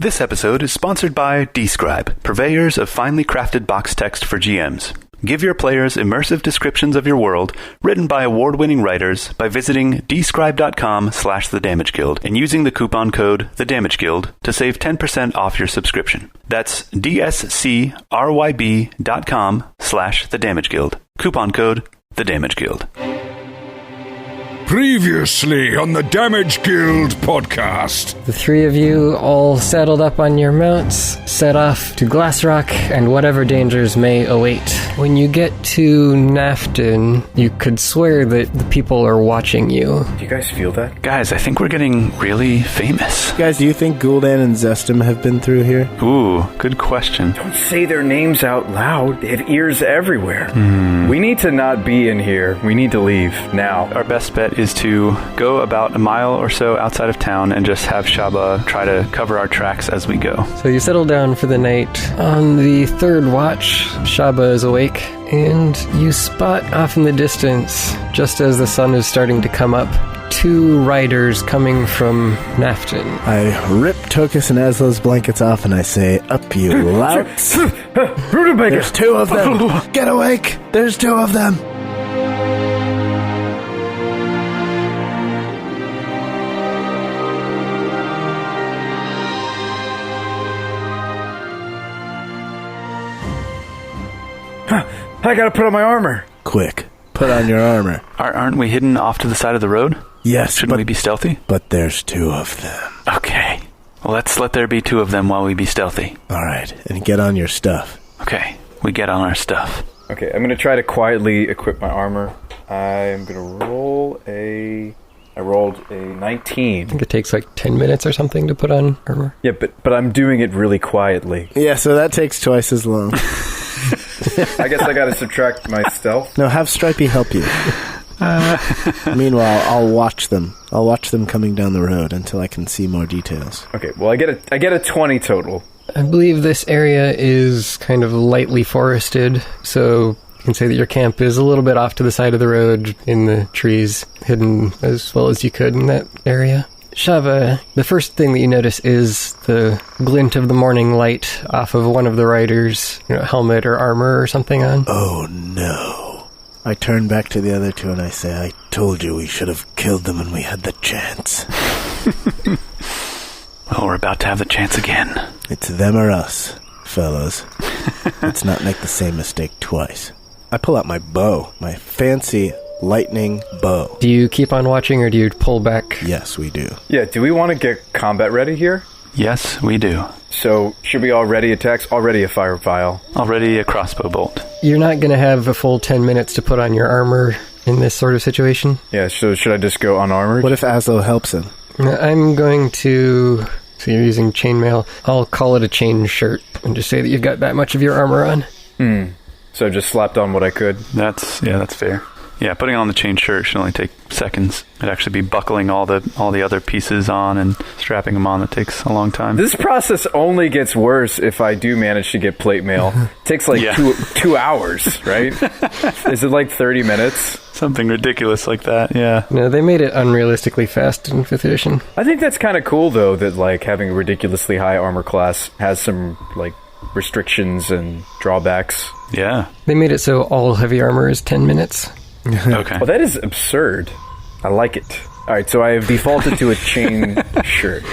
This episode is sponsored by Describe, purveyors of finely crafted box text for GMs. Give your players immersive descriptions of your world, written by award-winning writers, by visiting describe.com/thedamageguild and using the coupon code THEDAMAGEGUILD to save 10% off your subscription. That's dscryb.com/thedamageguild. Coupon code THEDAMAGEGUILD. Previously on the Damage Guild podcast. The three of you all saddled up on your mounts, set off to Glassrock and whatever dangers may await. When you get to Nafton, you could swear that the people are watching you. Do you guys feel that? Guys, I think we're getting really famous. Guys, do you think Gul'dan and Zestim have been through here? Ooh, good question. Don't say their names out loud. They have ears everywhere. We need to not be in here. We need to leave now. Our best bet is to go about a mile or so outside of town and just have Shabba try to cover our tracks as we go. So you settle down for the night. On the third watch, Shabba is awake, and you spot off in the distance, just as the sun is starting to come up, two riders coming from Nafton. I rip Tokas and Azlo's blankets off and I say, "Up you louts! There's two of them! Get awake! There's two of them!" I gotta put on my armor. Quick, put on your armor. Aren't we hidden off to the side of the road? Yes, Shouldn't we be stealthy? But there's two of them. Okay. Well, let's let there be two of them while we be stealthy. Alright, and get on your stuff. Okay, we get on our stuff. Okay, I'm gonna try to quietly equip my armor. I'm gonna roll I rolled a 19. I think it takes like 10 minutes or something to put on armor. Yeah, but I'm doing it really quietly. Yeah, so that takes twice as long. I guess I gotta subtract my stealth. No, have Stripey help you. Meanwhile, I'll watch them. I'll watch them coming down the road until I can see more details. Okay, well I get a 20 total. I believe this area is kind of lightly forested, so you can say that your camp is a little bit off to the side of the road in the trees, hidden as well as you could in that area. Shabba, the first thing that you notice is the glint of the morning light off of one of the riders' helmet or armor or something on. Oh no. I turn back to the other two and I say, "I told you we should have killed them when we had the chance." Well, we're about to have the chance again. It's them or us, fellas. Let's not make the same mistake twice. I pull out my bow, my fancy lightning bow. Do you keep on watching or do you pull back? Yes, we do. Yeah, do we want to get combat ready here? Yes, we do. So, should we already attacks? Already a fire vial. Already a crossbow bolt. You're not going to have a full 10 minutes to put on your armor in this sort of situation. Yeah, so should I just go unarmored? What if Azlo helps him? I'm going to... So you're using chainmail. I'll call it a chain shirt and just say that you've got that much of your armor on. So I just slapped on what I could. That's fair. Yeah, putting on the chain shirt should only take seconds. It'd actually be buckling all the other pieces on and strapping them on that takes a long time. This process only gets worse if I do manage to get plate mail. It takes like 2 hours, right? Is it like 30 minutes? Something ridiculous like that, yeah. No, they made it unrealistically fast in 5th edition. I think that's kind of cool, though, that like having a ridiculously high armor class has some like restrictions and drawbacks. Yeah. They made it so all heavy armor is 10 minutes. Okay. Well, that is absurd. I like it. All right, so I have defaulted to a chain shirt.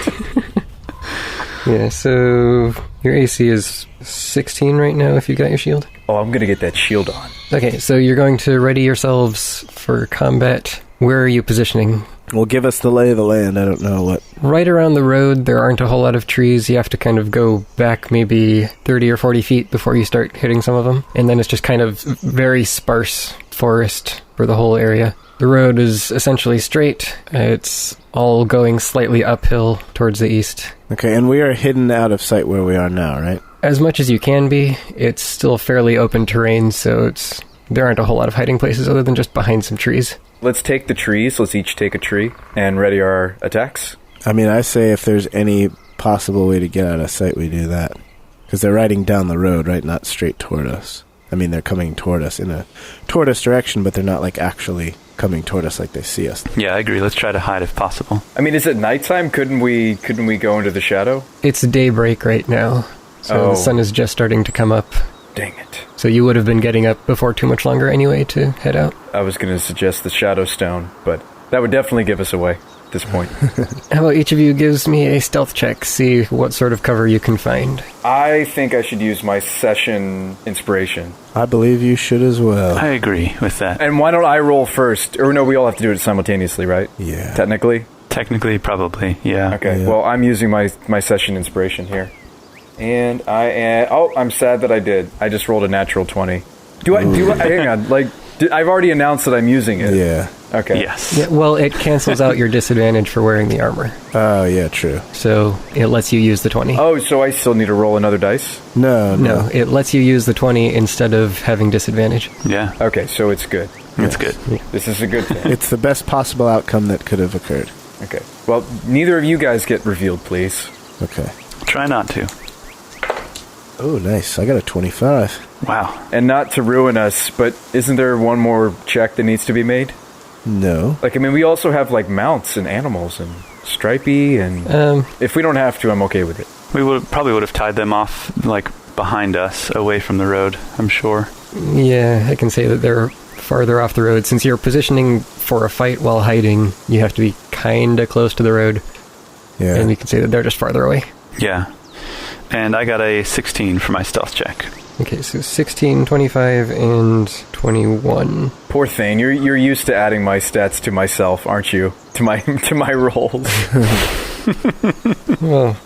Yeah, so your AC is 16 right now if you got your shield. Oh, I'm going to get that shield on. Okay, so you're going to ready yourselves for combat. Where are you positioning? Well, give us the lay of the land. I don't know what. Right around the road, there aren't a whole lot of trees. You have to kind of go back maybe 30 or 40 feet before you start hitting some of them. And then it's just kind of very sparse forest for the whole area. The road is essentially straight. It's all going slightly uphill towards the east. Okay, and we are hidden out of sight where we are now, right? As much as you can be, it's still fairly open terrain, so there aren't a whole lot of hiding places other than just behind some trees. Let's take the trees. Let's each take a tree and ready our attacks. I mean, I say if there's any possible way to get out of sight, we do that. Because they're riding down the road, right? Not straight toward us. I mean, they're coming toward us in a toward us direction, but they're not like actually coming toward us like they see us. Yeah, I agree. Let's try to hide if possible. I mean, is it nighttime? Couldn't we go into the shadow? It's daybreak right now, so the sun is just starting to come up. Dang it. So you would have been getting up before too much longer anyway to head out? I was going to suggest the Shadow Stone, but that would definitely give us away at this point. How about each of you gives me a stealth check, see what sort of cover you can find. I think I should use my session inspiration. I believe you should as well. I agree with that. And why don't I roll first? Or no, we all have to do it simultaneously, right? Yeah. Technically? Technically, probably, yeah. Okay, Yeah. well, I'm using my session inspiration here. And I am... Oh, I'm sad that I did. I just rolled a natural 20. Hang on, I've already announced that I'm using it. Yeah. Okay. Yes. Yeah, well, it cancels out your disadvantage for wearing the armor, Oh, yeah, true. so it lets you use the 20. Oh, so I still need to roll another dice? No, it lets you use the 20 instead of having disadvantage. Yeah, Okay, so it's good. it's good. This is a good thing. It's the best possible outcome that could have occurred. Okay. Well, neither of you guys get revealed, please. Okay. Try not to. Oh, nice. I got a 25. Wow. And not to ruin us, but isn't there one more check that needs to be made? No. Like, I mean, we also have, like, mounts and animals and stripey, and if we don't have to, I'm okay with it. We probably would have tied them off, like, behind us, away from the road, I'm sure. Yeah, I can say that they're farther off the road. Since you're positioning for a fight while hiding, you have to be kind of close to the road. Yeah. And you can say that they're just farther away. Yeah. And I got a 16 for my stealth check. Okay, so 16, 25, and 21. Poor thing, you're used to adding my stats to myself, aren't you? To my rolls. Well,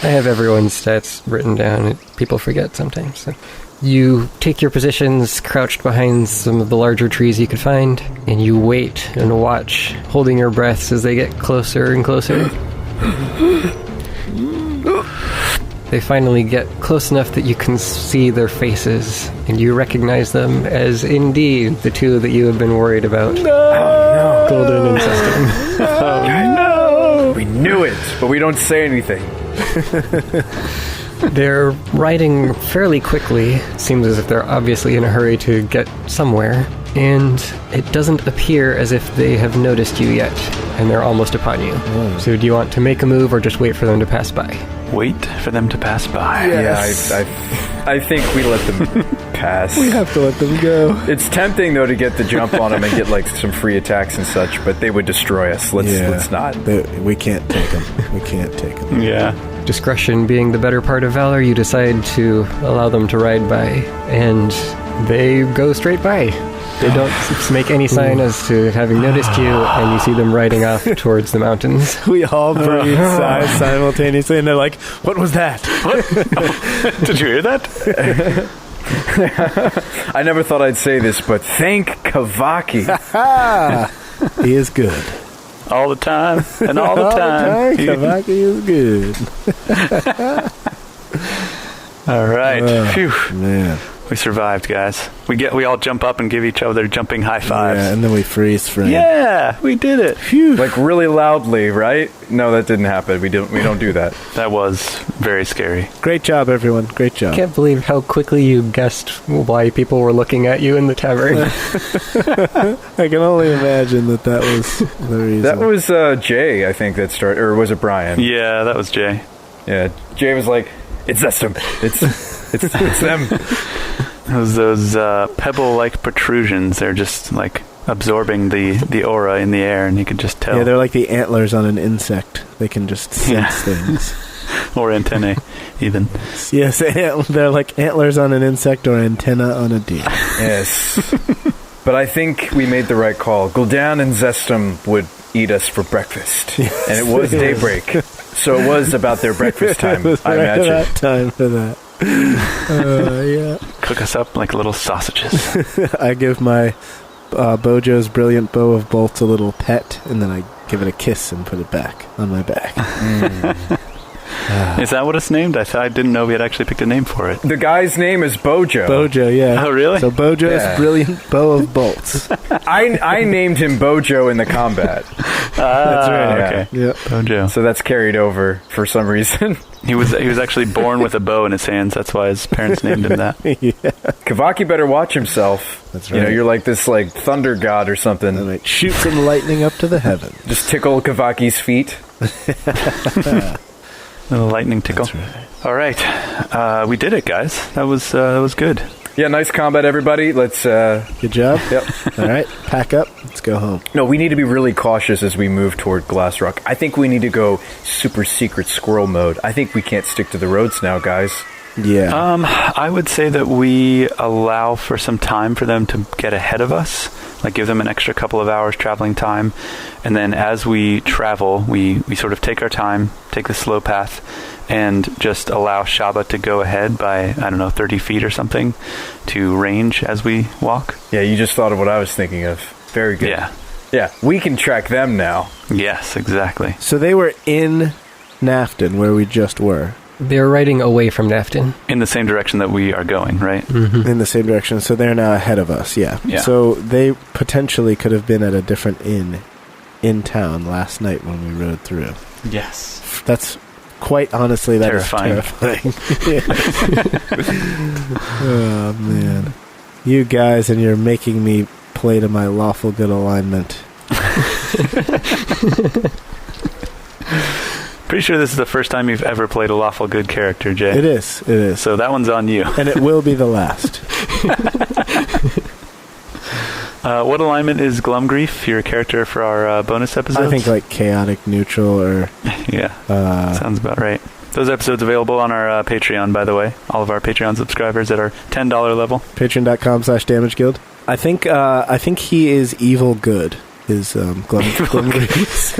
I have everyone's stats written down. People forget sometimes. So. You take your positions crouched behind some of the larger trees you could find, and you wait and watch, holding your breaths as they get closer and closer. They finally get close enough that you can see their faces, and you recognize them as indeed the two that you have been worried about. No! Golden and Cestin. No! We knew it, but we don't say anything. They're riding fairly quickly. Seems as if they're obviously in a hurry to get somewhere. And it doesn't appear as if they have noticed you yet, and they're almost upon you. So do you want to make a move or just wait for them to pass by? Wait for them to pass by. Yes. Yeah, I think we let them pass. We have to let them go. It's tempting, though, to get the jump on them and get, like, some free attacks and such, but they would destroy us. Let's not. We can't take them. We can't take them. Yeah. Discretion being the better part of valor, you decide to allow them to ride by, and they go straight by. They don't make any sign as to having noticed you, and you see them riding off towards the mountains. We all breathe sighs simultaneously, and they're like, "What was that?" What? Did you hear that? I never thought I'd say this, but thank Kavaki. He is good. All the time, and all the time. Kavaki is good. All right. Phew. Man. We survived, guys. We all jump up and give each other jumping high fives. Yeah, and then we freeze frame. Yeah, we did it. Phew. Like, really loudly, right? No, that didn't happen. We don't do that. That was very scary. Great job, everyone. Great job. I can't believe how quickly you guessed why people were looking at you in the tavern. I can only imagine that was the reason. That was Jay, I think, that started, or was it Brian? Yeah, that was Jay. Yeah, Jay was like, "It's them. It's them." Those pebble-like protrusions, they're just, like, absorbing the aura in the air, and you can just tell. Yeah, they're like the antlers on an insect. They can just sense things. Or antennae, even. Yes, they're like antlers on an insect or antenna on a deer. Yes. But I think we made the right call. Gul'dan and Zestum would eat us for breakfast. Yes, and it was daybreak. So it was about their breakfast time, I imagine. About time for that. Yeah. Cook us up like little sausages. I give my Bojo's brilliant bow of bolts a little pet, and then I give it a kiss and put it back on my back. Is that what it's named? I didn't know we had actually picked a name for it. The guy's name is Bojo. Bojo, yeah. Oh, really? So Bojo's brilliant bow of bolts. I named him Bojo in the combat. That's right. Okay. Yep. Bojo. So that's carried over for some reason. He was actually born with a bow in his hands. That's why his parents named him that. Kavaki better watch himself. That's You know, right. you're like this like thunder god or something. And it shoots some lightning up to the heaven. Just tickle Kavaki's feet. Little lightning tickle. All right, we did it, guys. That was good. Yeah, nice combat, everybody. Let's. Good job. Yep. All right, pack up. Let's go home. No, we need to be really cautious as we move toward Glassrock. I think we need to go super secret squirrel mode. I think we can't stick to the roads now, guys. Yeah. I would say that we allow for some time for them to get ahead of us, like give them an extra couple of hours traveling time, and then as we travel, we sort of take our time, take the slow path, and just allow Shabba to go ahead by, 30 feet or something to range as we walk. Yeah, you just thought of what I was thinking of. Very good. Yeah. Yeah, we can track them now. Yes, exactly. So they were in Nafton, where we just were, They're riding away from Nafton. In the same direction that we are going, right? in the same direction. So they're now ahead of us. Yeah. Yeah. So they potentially could have been at a different inn in town last night when we rode through. Yes. That's quite honestly that is Terrifying. Oh man, you guys, and you're making me play to my lawful good alignment. Pretty sure this is the first time you've ever played a lawful good character, Jay. It is. It is. So that one's on you. And it will be the last. What alignment is Glumgrief, your character for our bonus episodes? I think like chaotic neutral or Yeah, sounds about right. Those episodes available on our Patreon, by the way. All of our Patreon subscribers at our $10 level. patreon.com/damage guild. I think he is evil good. Is Glumgrief's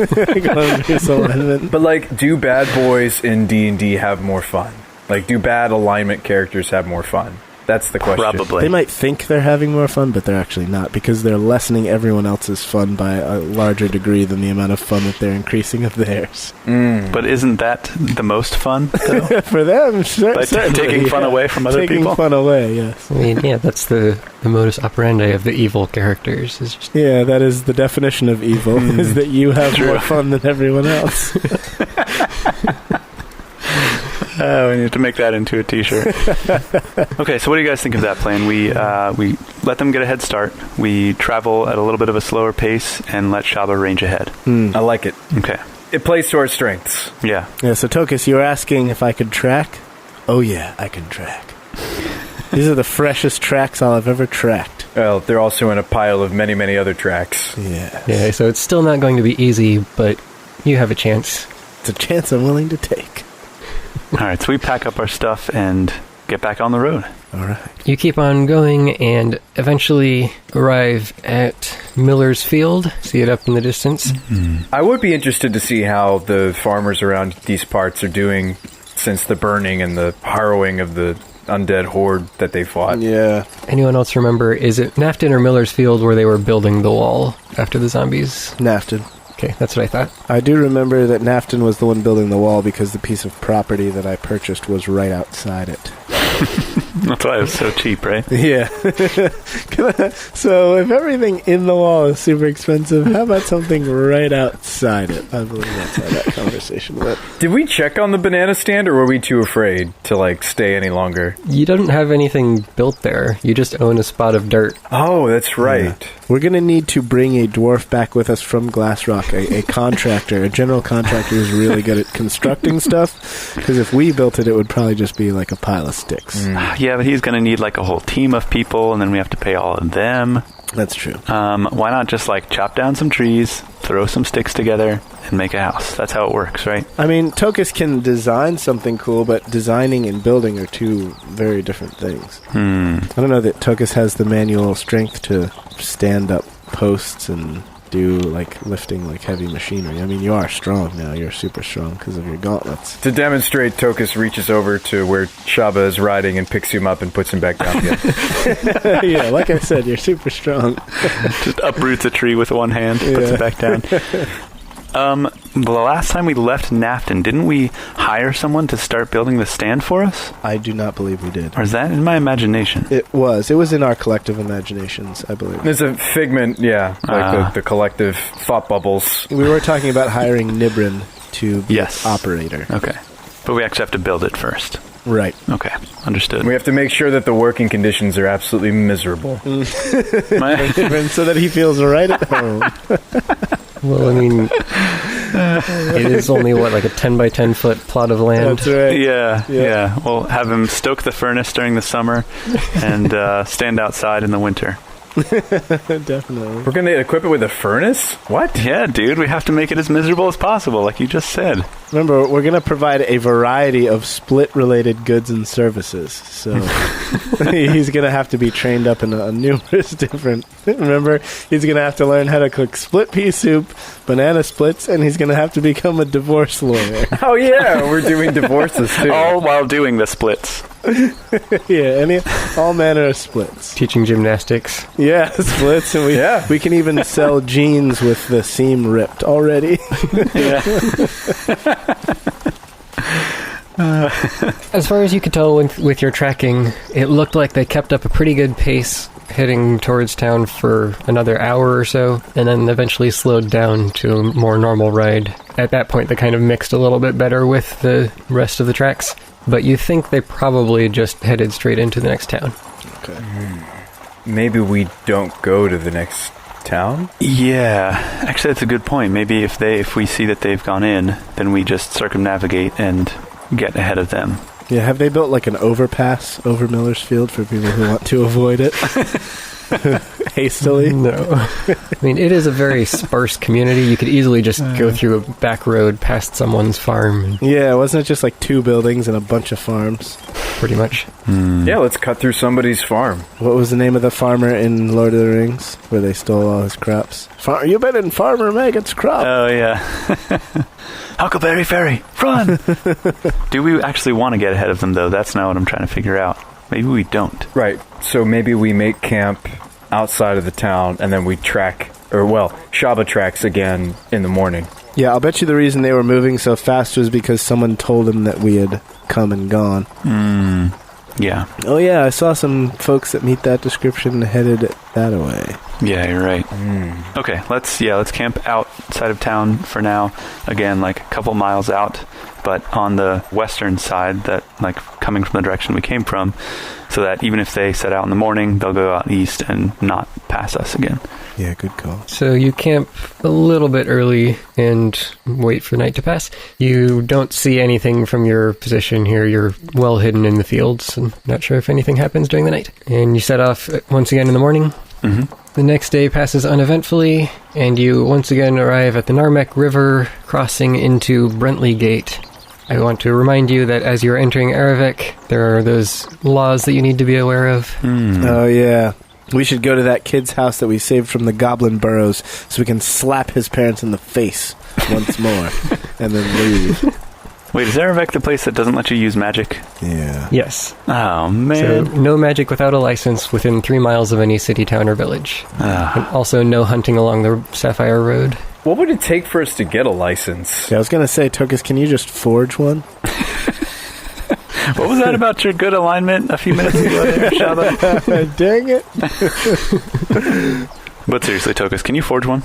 alignment. But like, do bad boys in D&D have more fun? Like, do bad alignment characters have more fun? That's the question. Probably. They might think they're having more fun, but they're actually not, because they're lessening everyone else's fun by a larger degree than the amount of fun that they're increasing of theirs. But isn't that the most fun, though? For them, certainly. taking fun away from other taking people? fun away, yes. I mean, yeah, that's the modus operandi of the evil characters. Is just Yeah, that is the definition of evil, is that you have more fun than everyone else. We need to make that into a t-shirt. Okay, so what do you guys think of that plan? We let them get a head start. We travel at a little bit of a slower pace and let Shabba range ahead. I like it. Okay. It plays to our strengths. Yeah. Yeah, so Tokas, you were asking if I could track? Oh yeah, I can track. These are the freshest tracks I'll have ever tracked. Well, they're also in a pile of many, many other tracks. Yeah. yeah, so it's still not going to be easy, but you have a chance. It's a chance I'm willing to take. All right, so we pack up our stuff and get back on the road. All right. You keep on going and eventually arrive at Miller's Field. See it up in the distance. I would be interested to see how the farmers around these parts are doing since the burning and the harrowing of the undead horde that they fought. Yeah. Anyone else remember, is it Nafton or Miller's Field where they were building the wall after the zombies? Nafton. Okay, that's what I thought. I do remember that Nafton was the one building the wall because the piece of property that I purchased was right outside it. That's why it was so cheap, right? Yeah. So if everything in the wall is super expensive, how about something right outside it? I believe that's how that conversation went. Did we check on the banana stand, or were we too afraid to, like, stay any longer? You don't have anything built there. You just own a spot of dirt. Oh, that's right. Yeah. We're going to need to bring a dwarf back with us from Glassrock, a contractor, a general contractor who's really good at constructing stuff, because if we built it, it would probably just be like a pile of sticks. Yeah, but he's going to need like a whole team of people, and then we have to pay all of them. That's true. Why not just like chop down some trees, throw some sticks together, and make a house? That's how it works, right? I mean, Tokas can design something cool, but designing and building are two very different things. I don't know that Tokas has the manual strength to stand up posts and do like lifting like heavy machinery. I mean, you are strong now. You're super strong because of your gauntlets. To demonstrate, Tokas reaches over to where Shabba is riding and picks him up and puts him back down again. Yeah, like I said, you're super strong. Just uproots a tree with one hand, puts it back down. Well, the last time we left Nafton, didn't we hire someone to start building the stand for us? I do not believe we did. Or is that in my imagination? It was in our collective imaginations, I believe. It's a figment, like the collective thought bubbles. We were talking about hiring Nibrin to be Yes. operator. Okay. But we actually have to build it first. Right. Okay. Understood. We have to make sure that the working conditions are absolutely miserable. Nibrin, so that he feels right at home. Well, I mean, it is only, like a 10 by 10 foot plot of land? That's right. Yeah. We'll have him stoke the furnace during the summer and stand outside in the winter. Definitely. We're going to equip it with a furnace? What? Yeah, dude, we have to make it as miserable as possible, like you just said. Remember, we're going to provide a variety of split-related goods and services. So he's going to have to be trained up in numerous different... Remember, he's going to have to learn how to cook split pea soup, banana splits, and he's going to have to become a divorce lawyer. Oh, yeah, we're doing divorces, too. All while doing the splits. Yeah, all manner of splits. Teaching gymnastics. Yeah, splits, and we can even sell jeans with the seam ripped already. As far as you could tell with your tracking, it looked like they kept up a pretty good pace heading towards town for another hour or so, and then eventually slowed down to a more normal ride. At that point, they kind of mixed a little bit better with the rest of the tracks, but you think they probably just headed straight into the next town. Okay. Maybe we don't go to the next town? Yeah, actually that's a good point. Maybe if we see that they've gone in, then we just circumnavigate and get ahead of them. Yeah, have they built like an overpass over Miller's Field for people who want to avoid it? Hastily? No. I mean, it is a very sparse community. You could easily just go through a back road past someone's farm. Yeah, wasn't it just like 2 buildings and a bunch of farms? Pretty much. Yeah, let's cut through somebody's farm. What was the name of the farmer in Lord of the Rings where they stole all his crops? You've been in Farmer Maggot's crop. Oh, yeah. Huckleberry Ferry, run! Do we actually want to get ahead of them, though? That's not what I'm trying to figure out. Maybe we don't. Right, so maybe we make camp outside of the town, and then we Shabba tracks again in the morning. Yeah, I'll bet you the reason they were moving so fast was because someone told them that we had come and gone. Yeah. Oh, yeah, I saw some folks that meet that description headed that way. Yeah, you're right. Okay, let's camp outside of town for now. Again, like a couple miles out, but on the western side, that like coming from the direction we came from, so that even if they set out in the morning, they'll go out east and not pass us again. Yeah, good call. So you camp a little bit early and wait for the night to pass. You don't see anything from your position here. You're well hidden in the fields and not sure if anything happens during the night. And you set off once again in the morning. Mm-hmm. The next day passes uneventfully, and you once again arrive at the Narmek River, crossing into Brentley Gate. I want to remind you that as you're entering Aravek, there are those laws that you need to be aware of. Oh, yeah. We should go to that kid's house that we saved from the Goblin Burrows so we can slap his parents in the face once more and then leave. Wait, is Aravek the place that doesn't let you use magic? Yeah. Yes. Oh, So man. no magic without a license within 3 miles of any city, town, or village. And also no hunting along the Sapphire Road. What would it take for us to get a license? Yeah, I was going to say, Tokas, can you just forge one? What was that about your good alignment a few minutes ago there, Shabba? Dang it. But seriously, Tokas, can you forge one?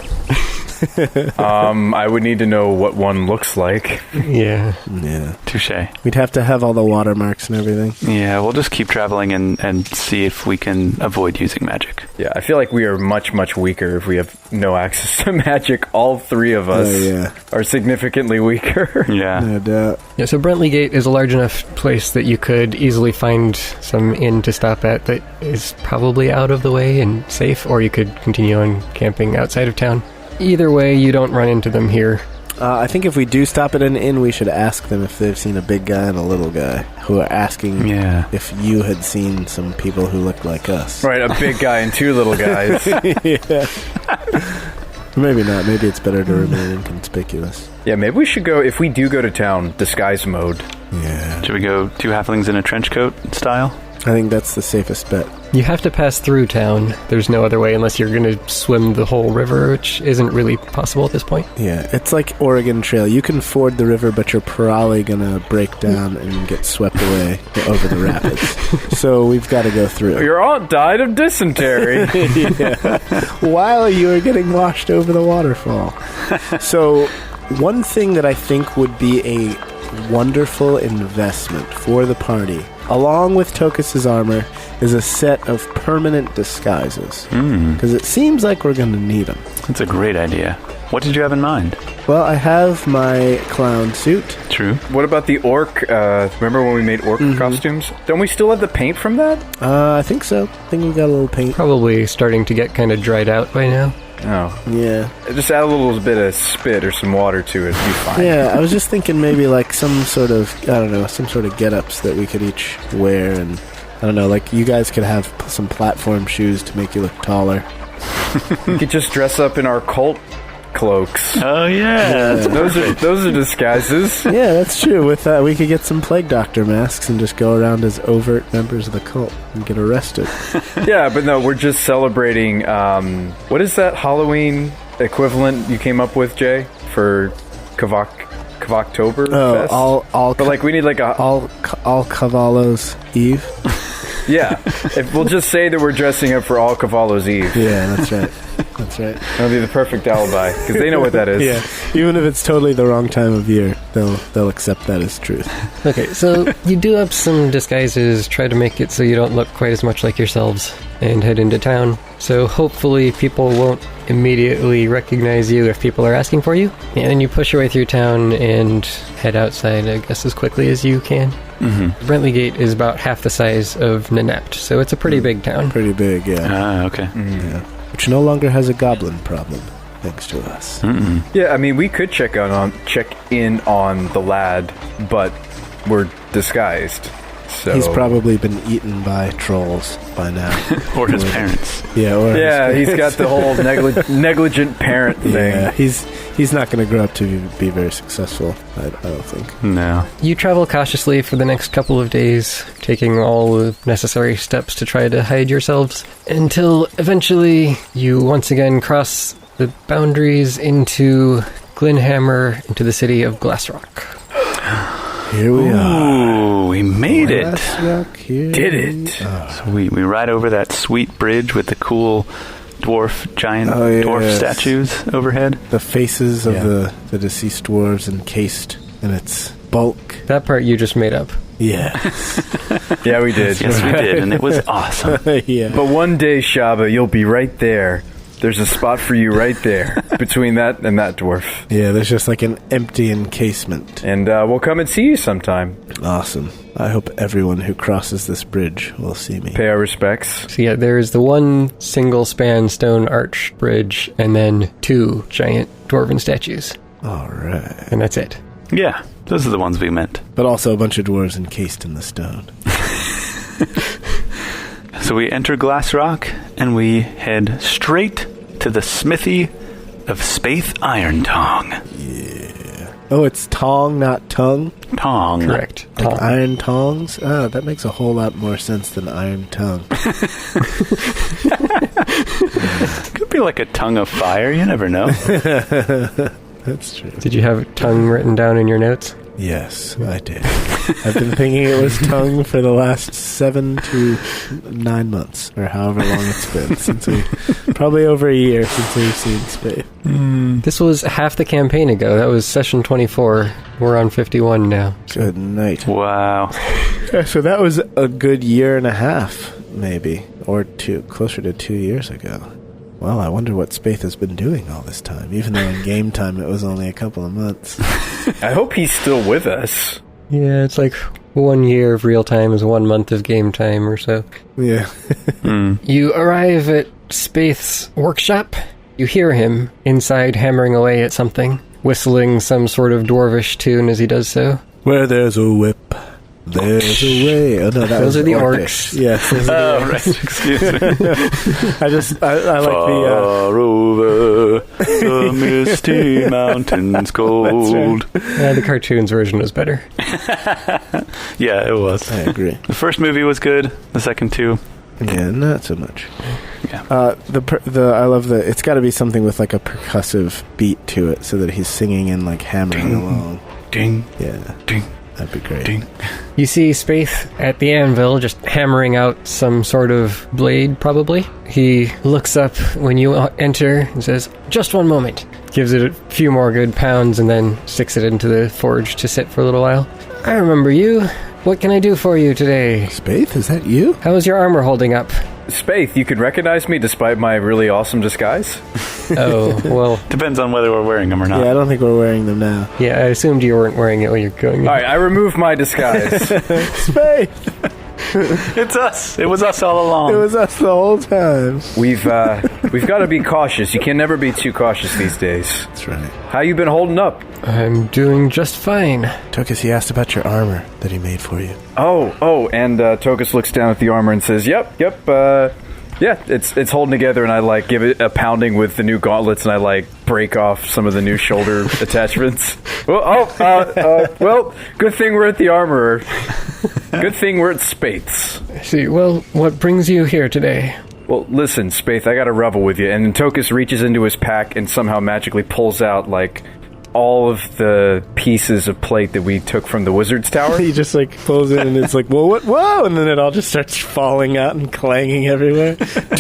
I would need to know what one looks like. Yeah. Yeah. Touché. We'd have to have all the watermarks and everything. Yeah, we'll just keep traveling and see if we can avoid using magic. Yeah, I feel like we are much, much weaker if we have no access to magic. All 3 of us are significantly weaker. Yeah. No doubt. Yeah, so Brentley Gate is a large enough place that you could easily find some inn to stop at that is probably out of the way and safe, or you could continue on camping outside of town. Either way, you don't run into them here. I think if we do stop at an inn, we should ask them if they've seen a big guy and a little guy who are asking if you had seen some people who looked like us. Right, a big guy and 2 little guys. Yeah. Maybe not. Maybe it's better to remain inconspicuous. Yeah, maybe we should go, if we do go to town, disguise mode. Yeah. Should we go 2 halflings in a trench coat style? I think that's the safest bet. You have to pass through town. There's no other way unless you're going to swim the whole river, which isn't really possible at this point. Yeah, it's like Oregon Trail. You can ford the river, but you're probably going to break down and get swept away over the rapids. So we've got to go through. Your aunt died of dysentery. Yeah. While you were getting washed over the waterfall. So one thing that I think would be a wonderful investment for the party, along with Tokas' armor, is a set of permanent disguises. Because it seems like we're going to need them. That's a great idea. What did you have in mind? Well, I have my clown suit. True. What about the orc? Remember when we made orc costumes? Don't we still have the paint from that? I think so. I think we got a little paint. Probably starting to get kind of dried out by now. Oh. Yeah. Just add a little bit of spit or some water to it. It'd be fine. Yeah, I was just thinking maybe like some sort of, I don't know, some sort of get-ups that we could each wear. And I don't know, like you guys could have some platform shoes to make you look taller. We could just dress up in our cult cloaks. Oh, yeah. Those are disguises. Yeah, that's true. With that, we could get some Plague Doctor masks and just go around as overt members of the cult and get arrested. Yeah, but no, we're just celebrating, what is that Halloween equivalent you came up with, Jay, for Kavoktober Fest? But like we need like a... All Cavallo's Eve. Yeah, if we'll just say that we're dressing up for All Cavallo's Eve. Yeah, that's right. That's right. That'll be the perfect alibi, because they know what that is. Yeah, even if it's totally the wrong time of year, they'll accept that as truth. Okay, so you do up some disguises, try to make it so you don't look quite as much like yourselves, and head into town. So hopefully people won't immediately recognize you if people are asking for you. And then you push your way through town and head outside, I guess, as quickly as you can. Brentley Gate is about half the size of Nenept, so it's a pretty big town. Pretty big, yeah. Ah, okay. Yeah. Which no longer has a goblin problem, thanks to us. Yeah, I mean, we could check in on the lad, but we're disguised. So He's probably been eaten by trolls by now. Or his parents. Yeah, he's got the whole negligent parent thing. Yeah, he's not going to grow up to be very successful, I don't think. No. You travel cautiously for the next couple of days, taking all the necessary steps to try to hide yourselves, until eventually you once again cross the boundaries into Glenhammer, into the city of Glassrock. Here we are. Ooh, we made it. Glassrock, here Did it. we are. So we ride over that sweet bridge with the cool giant dwarf statues overhead. The faces of the deceased dwarves encased in its bulk. That part you just made up. Yeah. Yeah, we did. Yes, we did, and it was awesome. Yeah. But one day, Shabba, you'll be right there. There's a spot for you right there, between that and that dwarf. Yeah, there's just like an empty encasement. And we'll come and see you sometime. Awesome. I hope everyone who crosses this bridge will see me. Pay our respects. So yeah, there's the one single span stone arch bridge, and then 2 giant dwarven statues. All right. And that's it. Yeah, those are the ones we meant. But also a bunch of dwarves encased in the stone. So we enter Glassrock, and we head straight to the smithy of Spaith Iron Tong. Yeah. Oh, it's tong, not tongue? Tong. Correct. Like Tong. iron tongs? Ah, that makes a whole lot more sense than iron tongue. Could be like a tongue of fire, you never know. That's true. Did you have tongue written down in your notes? Yes, I did. I've been thinking it was tongue for the last 7 to 9 months, or however long it's been. Probably over a year since we've seen Space. This was half the campaign ago. That was session 24. We're on 51 now. Good night. Wow. So that was a good year and a half, maybe, or 2, closer to 2 years ago. Well, I wonder what Spaith has been doing all this time, even though in game time it was only a couple of months. I hope he's still with us. Yeah, it's like 1 year of real time is 1 month of game time or so. Yeah. You arrive at Spaith's workshop. You hear him inside hammering away at something, whistling some sort of dwarvish tune as he does so. Where there's a whip, there's a way. Oh, no, Those are the orcs. Yes. Those are the orcs. Right, excuse me. I like Far over the misty mountains gold. The cartoons version was better. Yeah, it was. I agree. The first movie was good. The second two, Yeah, not so much. yeah. I love the. It's got to be something with like a percussive beat to it, so that he's singing and like hammering along. Ding, Yeah, ding, that'd be great. ding. You see Spaeth at the anvil just hammering out some sort of blade, probably. He looks up when you enter and says, "Just one moment." Gives it a few more good pounds and then sticks it into the forge to sit for a little while. "I remember you. What can I do for you today? Spaeth, is that you? How is your armor holding up?" Spaeth, you could recognize me despite my really awesome disguise? Oh, well, Depends on whether we're wearing them or not. Yeah, I don't think we're wearing them now. yeah, I assumed you weren't wearing it when you're going. All right, I remove my disguise. Spaeth! It's us. It was us all along. It was us the whole time. We've got to be cautious. You can never be too cautious these days. That's right. How you been holding up? I'm doing just fine. Tokas, he asked about your armor that he made for you. Oh, and Tokas looks down at the armor and says, "Yep, yeah, it's holding together." And I like give it a pounding with the new gauntlets, and I like break off some of the new shoulder attachments. Well, good thing we're at the armorer. Good thing we're at Spaeth's. I see. Well, what brings you here today? Well, listen, Spaeth, I got to revel with you. And then Tokas reaches into his pack and somehow magically pulls out like all of the pieces of plate that we took from the wizard's tower. He just like pulls in and it's like, whoa, and then it all just starts falling out and clanging everywhere. I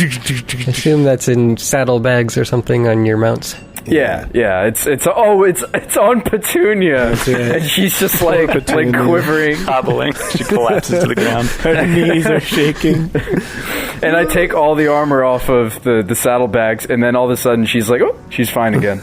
assume that's in saddlebags or something on your mounts. Yeah. It's on Petunia, right. and she's just like quivering. Hobbling. She collapses to the ground. Her knees are shaking. And I take all the armor off of the saddlebags, and then all of a sudden she's like, oh, she's fine again.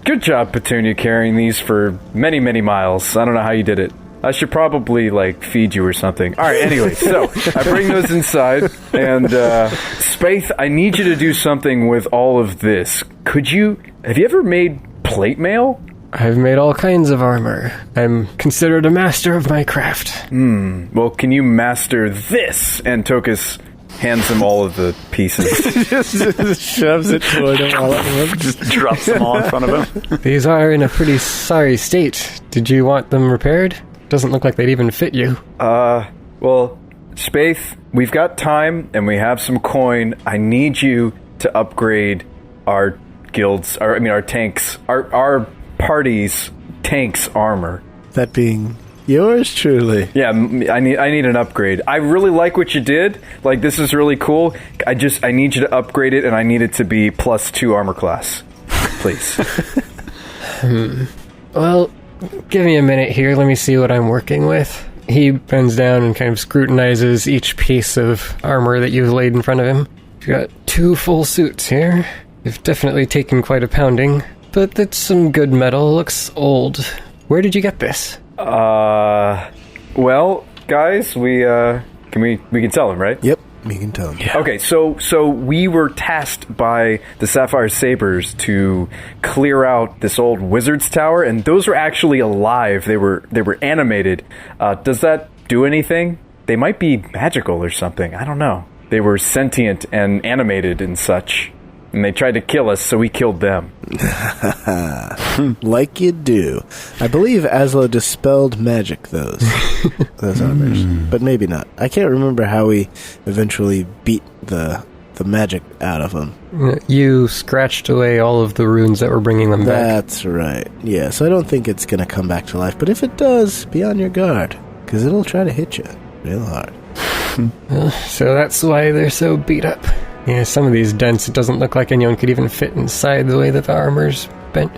Good job, Petunia, carrying these for many, many miles. I don't know how you did it. I should probably, like, feed you or something. All right, anyway, so I bring those inside, and, Spaeth, I need you to do something with all of this. Have you ever made plate mail? I've made all kinds of armor. I'm considered a master of my craft. Well, can you master this? And Tokas hands him all of the pieces. just shoves it toward him all at once. Just drops them all in front of him. These are in a pretty sorry state. Did you want them repaired? Doesn't look like they'd even fit you. Well, Spaeth, we've got time and we have some coin. I need you to upgrade our tanks, our party's tanks armor. That being yours truly. Yeah, I need an upgrade. I really like what you did. Like, this is really cool. I need you to upgrade it, and I need it to be +2 armor class. Please. Well, give me a minute here. Let me see what I'm working with. He bends down and kind of scrutinizes each piece of armor that you've laid in front of him. You've got 2 full suits here. You've definitely taken quite a pounding, but that's some good metal. Looks old. Where did you get this? Well, guys, we can tell him, right? Yep, we can tell him. Yeah. Okay, so we were tasked by the Sapphire Sabers to clear out this old wizard's tower, and those were actually alive. They were animated. Does that do anything? They might be magical or something. I don't know. They were sentient and animated and such. And they tried to kill us, so we killed them. Like you do. I believe Azlo dispelled magic those armors, but maybe not. I can't remember how we eventually beat the magic out of them. You scratched away all of the runes that were bringing them back. That's right. Yeah, so I don't think it's going to come back to life, but if it does, be on your guard, because it'll try to hit you real hard. So that's why they're so beat up. Yeah, some of these dents, it doesn't look like anyone could even fit inside the way that the armor's bent.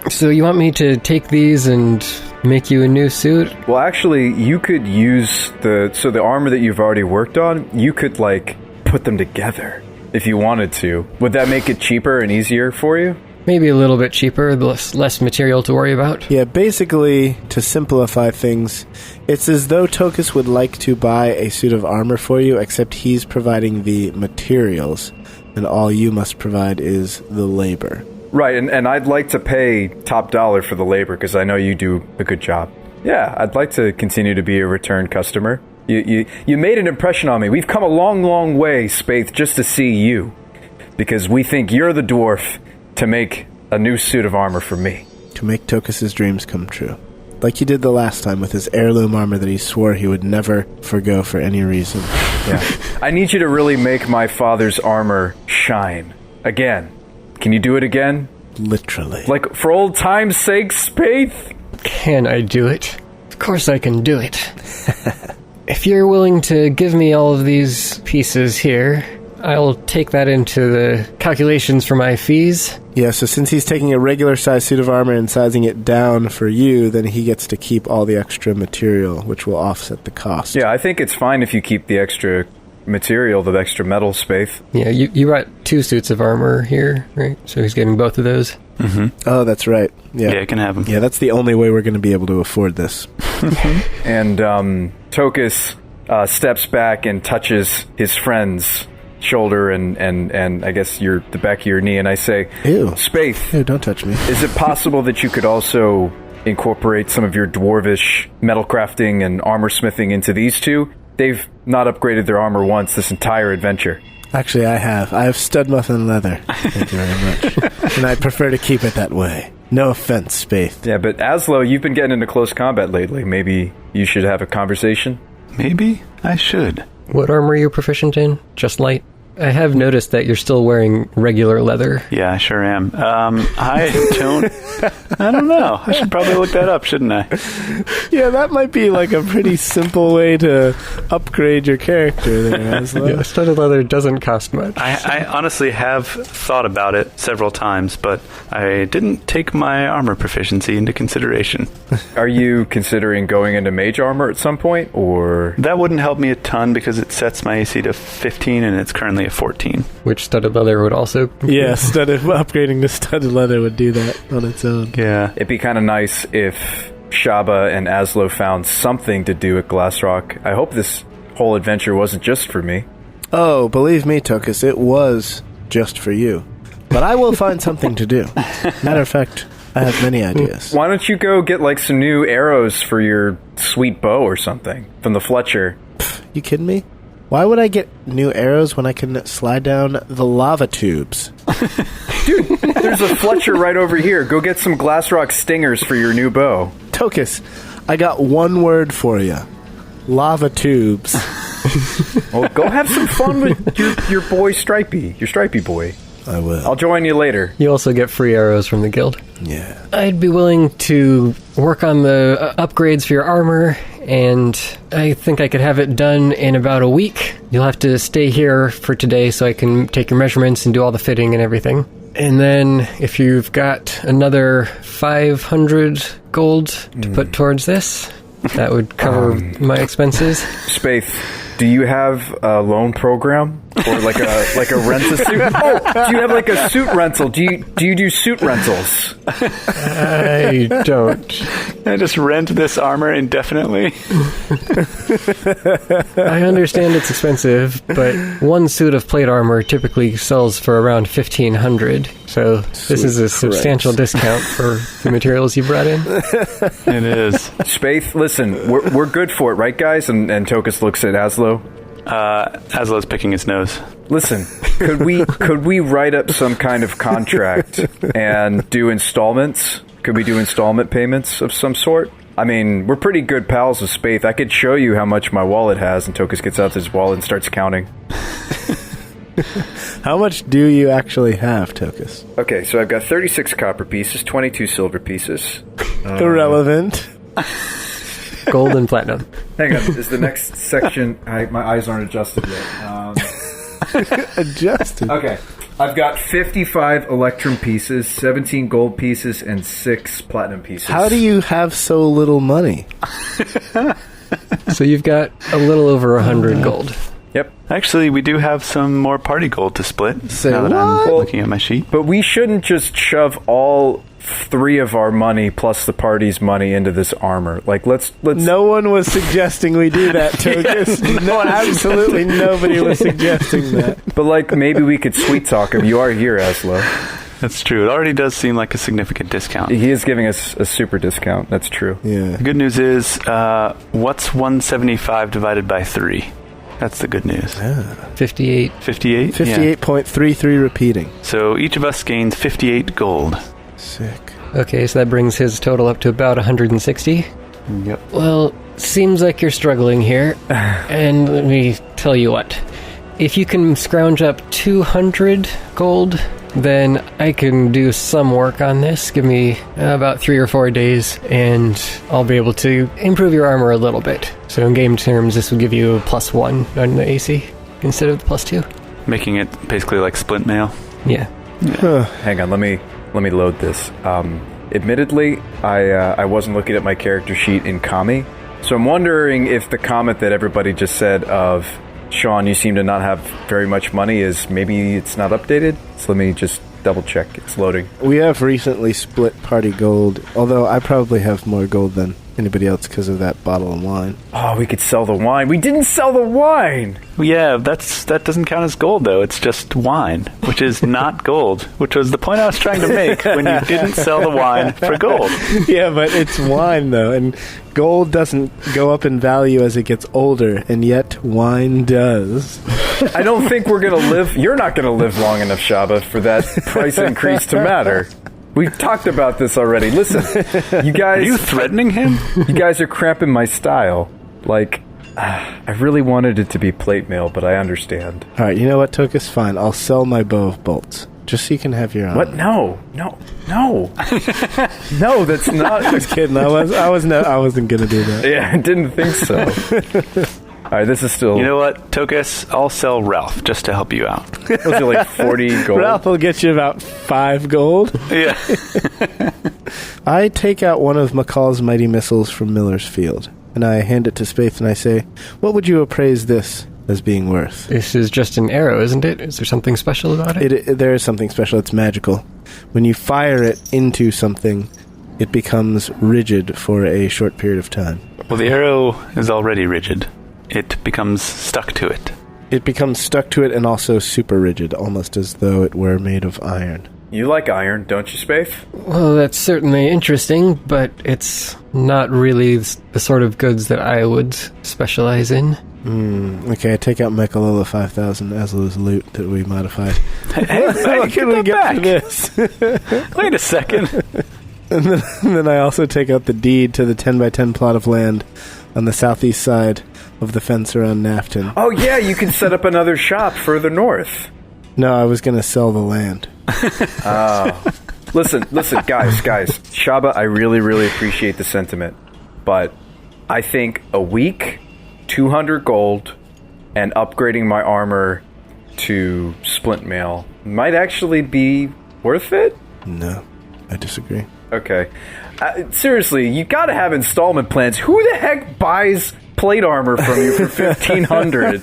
So you want me to take these and make you a new suit? Well, actually, you could use the armor that you've already worked on, you could, like, put them together if you wanted to. Would that make it cheaper and easier for you? Maybe a little bit cheaper, less material to worry about. Yeah, basically, to simplify things, it's as though Tokas would like to buy a suit of armor for you, except he's providing the materials, and all you must provide is the labor. Right, and I'd like to pay top dollar for the labor, because I know you do a good job. Yeah, I'd like to continue to be a return customer. You made an impression on me. We've come a long, long way, Spaeth, just to see you, because we think you're the dwarf to make a new suit of armor for me. To make Tokas' dreams come true. Like he did the last time with his heirloom armor that he swore he would never forgo for any reason. Yeah. I need you to really make my father's armor shine. Again. Can you do it again? Literally. Like, for old time's sake, Spaith? Can I do it? Of course I can do it. If you're willing to give me all of these pieces here, I'll take that into the calculations for my fees. Yeah, so since he's taking a regular size suit of armor and sizing it down for you, then he gets to keep all the extra material, which will offset the cost. Yeah, I think it's fine if you keep the extra material, the extra metal, Spaith. Yeah, you brought 2 suits of armor here, right? So he's getting both of those. Mm-hmm. Oh, that's right. Yeah, you can have them. Yeah, that's the only way we're going to be able to afford this. And Tokas steps back and touches his friend's shoulder and I guess the back of your knee, and I say, Ew. Spaith, Ew, don't touch me. is it possible that you could also incorporate some of your dwarvish metal crafting and armor smithing into these two? They've not upgraded their armor once this entire adventure. Actually, I have. I have stud muffin leather. Thank you very much. And I prefer to keep it that way. No offense, Spaith. Yeah, but Azlo, you've been getting into close combat lately. Maybe you should have a conversation? Maybe I should. What armor are you proficient in? Just light? I have noticed that you're still wearing regular leather. Yeah, I sure am. I don't know. I should probably look that up, shouldn't I? Yeah, that might be like a pretty simple way to upgrade your character there, Azlo. Yeah, studded leather doesn't cost much. I honestly have thought about it several times, but I didn't take my armor proficiency into consideration. Are you considering going into mage armor at some point, or...? That wouldn't help me a ton because it sets my AC to 15 and it's currently at 14. Which studded leather would also... Yeah, upgrading to studded leather would do that on its own. Yeah. It'd be kind of nice if Shabba and Azlo found something to do at Glassrock. I hope this whole adventure wasn't just for me. Oh, believe me, Tokas, it was just for you. But I will find something to do. Matter of fact, I have many ideas. Why don't you go get like some new arrows for your sweet bow or something from the Fletcher? You kidding me? Why would I get new arrows when I can slide down the lava tubes? Dude, there's a Fletcher right over here. Go get some Glassrock stingers for your new bow. Tokas, I got one word for you. Lava tubes. Well, go have some fun with your boy Stripey. Your Stripey boy. I will. I'll join you later. You also get free arrows from the guild. Yeah. I'd be willing to work on the upgrades for your armor, and I think I could have it done in about a week. You'll have to stay here for today so I can take your measurements and do all the fitting and everything. And then if you've got another 500 gold to put towards this, that would cover my expenses. Spaith, do you have a loan program or like a rent a suit? Oh, do you have like a suit rental? Do you do suit rentals? I don't. I just rent this armor indefinitely. I understand it's expensive, but one suit of plate armor typically sells for around 1,500. So this is a substantial discount for the materials you brought in. It is. Spaith, listen, we're good for it, right, guys? And Tokas looks at Azlo. Azlo's picking his nose. Listen, could we write up some kind of contract and do installments? Could we do installment payments of some sort? I mean, we're pretty good pals with Spaith. I could show you how much my wallet has, and Tokas gets out his wallet and starts counting. How much do you actually have, Tokas? Okay, so I've got 36 copper pieces, 22 silver pieces. Irrelevant. Gold and platinum. Hang on, is the next section... my eyes aren't adjusted yet. Adjusted. Okay, I've got 55 electrum pieces, 17 gold pieces, and 6 platinum pieces. How do you have so little money? So you've got a little over 100 gold. Yep. Actually, we do have some more party gold to split. Say now that what? I'm looking at my sheet. But we shouldn't just shove all 3 of our money plus the party's money into this armor. Like, let's... No one was suggesting we do that, Tokas. No, absolutely nobody was suggesting that. But, like, maybe we could sweet talk him. You are here, Azlo. That's true. It already does seem like a significant discount. He is giving us a super discount. That's true. Yeah. The good news is, what's 175 divided by 3? That's the good news. 58. 58? 58.33 repeating. So each of us gains 58 gold. Sick. Okay, so that brings his total up to about 160. Yep. Well, seems like you're struggling here. And let me tell you what. If you can scrounge up 200 gold, then I can do some work on this. Give me about 3 or 4 days, and I'll be able to improve your armor a little bit. So in game terms, this will give you a +1 on the AC instead of the +2. Making it basically like splint mail. Yeah. Hang on, let me load this. Admittedly, I wasn't looking at my character sheet in Kami, so I'm wondering if the comment that everybody just said of, Sean, you seem to not have very much money, is maybe it's not updated? So let me just double check. It's loading. We have recently split party gold, although I probably have more gold than anybody else because of that bottle of wine. Oh, we could sell the wine. We didn't sell the wine! Yeah, that doesn't count as gold, though. It's just wine, which is not gold, which was the point I was trying to make when you didn't sell the wine for gold. Yeah, but it's wine, though, and gold doesn't go up in value as it gets older, and yet wine does. I don't think we're going to live... You're not going to live long enough, Shabba, for that price increase to matter. We've talked about this already. Listen, you guys... Are you threatening him? You guys are cramping my style. Like, I really wanted it to be plate mail, but I understand. All right, you know what, Tokas? Fine, I'll sell my bow of bolts, just so you can have your own. What? No. No, that's not... Just kidding. I wasn't gonna do that. Yeah, I didn't think so. All right, this is still... You know what, Tokas? I'll sell Ralph just to help you out. Those are like 40 gold. Ralph will get you about 5 gold. Yeah. I take out one of McCall's mighty missiles from Miller's field, and I hand it to Spaith, and I say, "What would you appraise this as being worth?" This is just an arrow, isn't it? Is there something special about it? There is something special. It's magical. When you fire it into something, it becomes rigid for a short period of time. Well, the arrow is already rigid. It becomes stuck to it. It becomes stuck to it and also super rigid, almost as though it were made of iron. You like iron, don't you, Spaith? Well, that's certainly interesting, but it's not really the sort of goods that I would specialize in. Okay, I take out Mechalola 5000 Azlo's loot that we modified. Hey, Can we get to this? Wait a second. And then I also take out the deed to the 10x10 plot of land on the southeast side of the fence around Nafton. Oh, yeah, you can set up another shop further north. No, I was going to sell the land. Listen, guys. Shabba, I really, really appreciate the sentiment. But I think a week, 200 gold, and upgrading my armor to splint mail might actually be worth it? No, I disagree. Okay. Seriously, you gotta have installment plans. Who the heck buys plate armor from you for 1,500?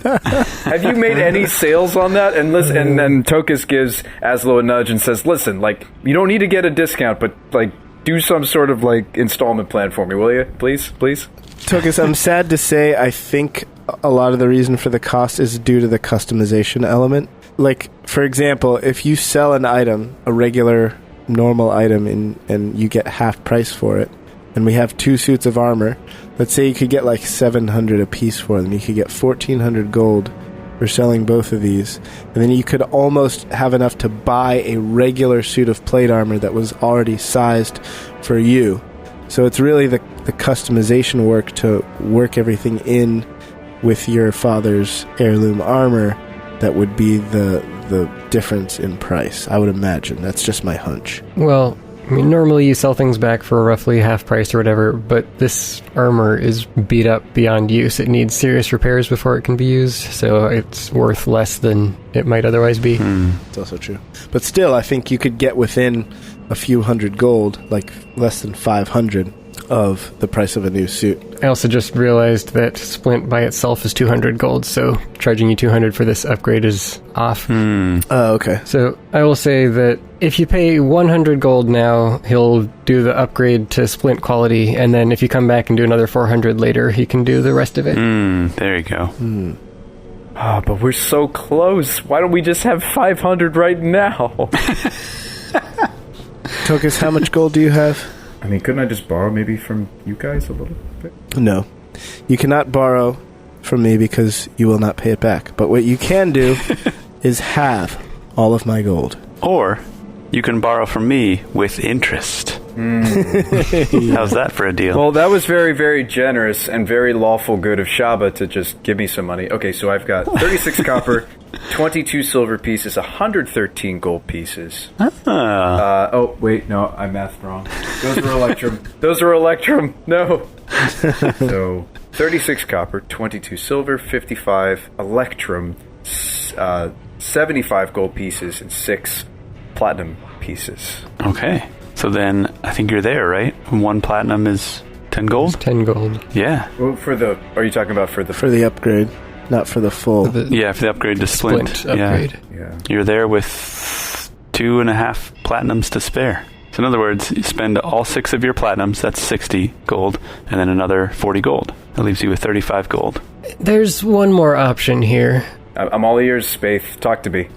Have you made any sales on that? And listen, and then Tokas gives Azlo a nudge and says, "Listen, like, you don't need to get a discount, but like, do some sort of like installment plan for me, will you? Please." Tokas, I'm sad to say, I think a lot of the reason for the cost is due to the customization element. Like, for example, if you sell an item, a regular normal item, and you get half price for it, and we have 2 suits of armor, let's say you could get like 700 a piece for them. You could get 1,400 gold for selling both of these, and then you could almost have enough to buy a regular suit of plate armor that was already sized for you. So it's really the customization work to work everything in with your father's heirloom armor that would be the difference in price, I would imagine. That's just my hunch. Well, I mean, normally you sell things back for roughly half price or whatever, but this armor is beat up beyond use. It needs serious repairs before it can be used, so it's worth less than it might otherwise be. It's also true. But still, I think you could get within a few hundred gold, like less than 500, of the price of a new suit. I also just realized that Splint by itself is 200 gold, so charging you 200 for this upgrade is off. Oh, okay. So I will say that if you pay 100 gold now, he'll do the upgrade to Splint quality, and then if you come back and do another 400 later, he can do the rest of it. There you go. But we're so close. Why don't we just have 500 right now? Tokas, how much gold do you have? I mean, couldn't I just borrow maybe from you guys a little bit? No. You cannot borrow from me because you will not pay it back. But what you can do is have all of my gold. Or you can borrow from me with interest. How's that for a deal? Well, that was very, very generous and very lawful good of Shabba to just give me some money. Okay, so I've got 36 copper, 22 silver pieces, 113 gold pieces. Oh, wait, no, I mathed wrong. Those are Electrum. No. So, 36 copper, 22 silver, 55 Electrum, 75 gold pieces, and 6 platinum pieces. Okay. So then I think you're there, right? 1 platinum is 10 gold? 10 gold. Yeah. Well, are you talking about for the... For the upgrade, not for the full. Yeah, for the upgrade to Splint. upgrade. Yeah. You're there with 2.5 platinums to spare. So in other words, you spend all 6 of your platinums, that's 60 gold, and then another 40 gold. That leaves you with 35 gold. There's one more option here. I'm all ears, Spaith. Talk to me.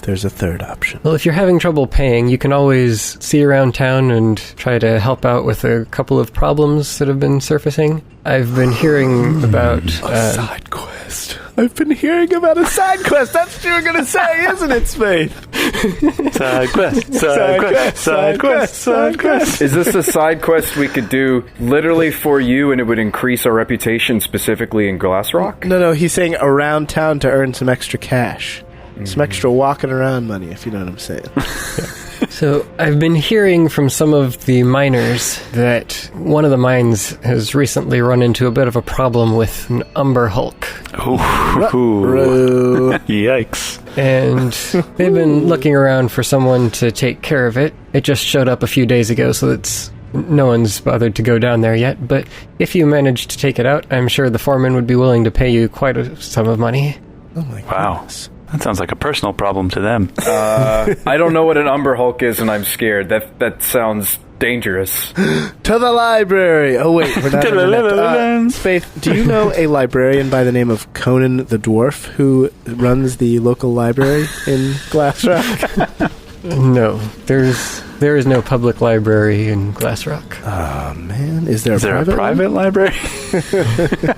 There's a third option. Well, if you're having trouble paying, you can always see around town and try to help out with a couple of problems that have been surfacing. I've been hearing about... A side quest. I've been hearing about a side quest. That's what you were going to say, isn't it, Spade? Side quest, side quest, side quest, side quest. Is this a side quest we could do literally for you and it would increase our reputation specifically in Glassrock? No, he's saying around town to earn some extra cash. Some extra walking around money, if you know what I'm saying. So, I've been hearing from some of the miners that one of the mines has recently run into a bit of a problem with an Umber Hulk. Yikes. And they've been looking around for someone to take care of it. It just showed up a few days ago, so no one's bothered to go down there yet. But if you manage to take it out, I'm sure the foreman would be willing to pay you quite a sum of money. Oh my Wow. goodness. That sounds like a personal problem to them. I don't know what an Umber Hulk is and I'm scared. That sounds dangerous. To the library! Oh wait, we're not Faith, do you know a librarian by the name of Conan the Dwarf who runs the local library in Glassrock? No, there is no public library in Glassrock. Oh man, is there a private library?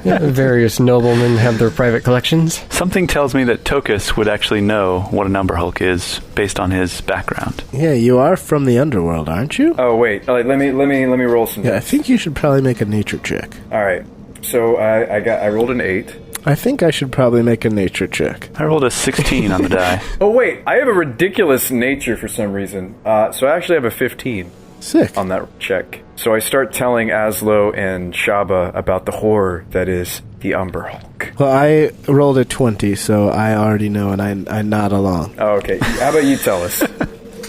Yeah, various noblemen have their private collections. Something tells me that Tokas would actually know what an Umber Hulk is based on his background. Yeah, you are from the underworld, aren't you? Oh wait, let me roll some. Yeah, I think you should probably make a nature check. All right, so I rolled an 8. I think I should probably make a nature check. I rolled a 16 on the die. Oh wait, I have a ridiculous nature for some reason. So I actually have a 15 Sick. on that check. So I start telling Azlo and Shabba about the horror that is the Umber Hulk. Well, I rolled a 20, so I already know, and I nod along. Oh, okay. How about you tell us?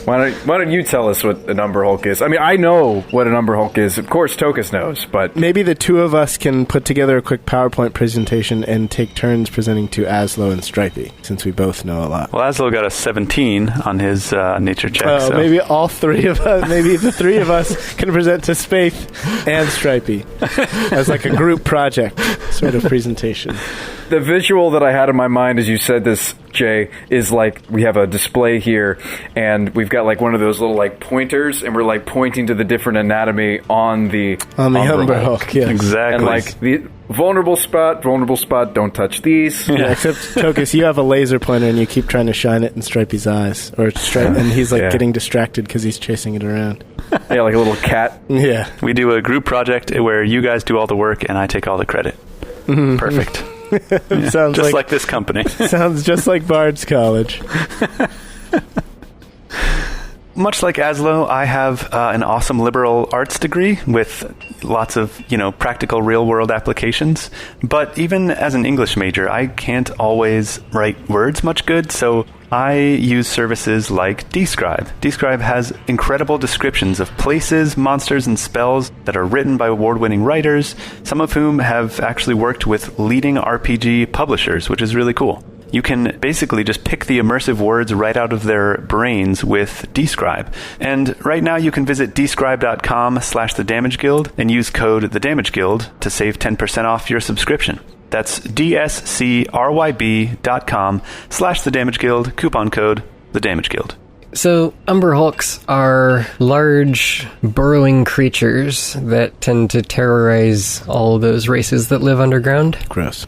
Why don't you tell us what an Umber Hulk is? I mean, I know what an Umber Hulk is. Of course, Tokas knows, but... Maybe the two of us can put together a quick PowerPoint presentation and take turns presenting to Azlo and Stripey, since we both know a lot. Well, Azlo got a 17 on his nature check. Oh, so. maybe all three of us, maybe the three of us can present to Spaith and Stripey as like a group project sort of presentation. The visual that I had in my mind as you said this, Jay, is like we have a display here and we've got like one of those little like pointers and we're like pointing to the different anatomy on the Umber Hulk. Yes. Exactly. And like the vulnerable spot, don't touch these. Yeah, except Tokas, you have a laser pointer and you keep trying to shine it in Stripey's eyes, and he's like getting distracted because he's chasing it around. Yeah, like a little cat. Yeah. We do a group project where you guys do all the work and I take all the credit. Perfect. Yeah, Sounds just like this company. Sounds just like Bard's College. Much like Azlo, I have an awesome liberal arts degree with lots of, practical real-world applications. But even as an English major, I can't always write words much good, so I use services like Describe. Describe has incredible descriptions of places, monsters, and spells that are written by award-winning writers, some of whom have actually worked with leading RPG publishers, which is really cool. You can basically just pick the immersive words right out of their brains with Describe. And right now you can visit describe.com/thedamageguild and use code THEDAMAGEGUILD to save 10% off your subscription. That's dscryb.com/thedamageguild, coupon code THEDAMAGEGUILD. So, Umber Hulks are large, burrowing creatures that tend to terrorize all those races that live underground. Gross.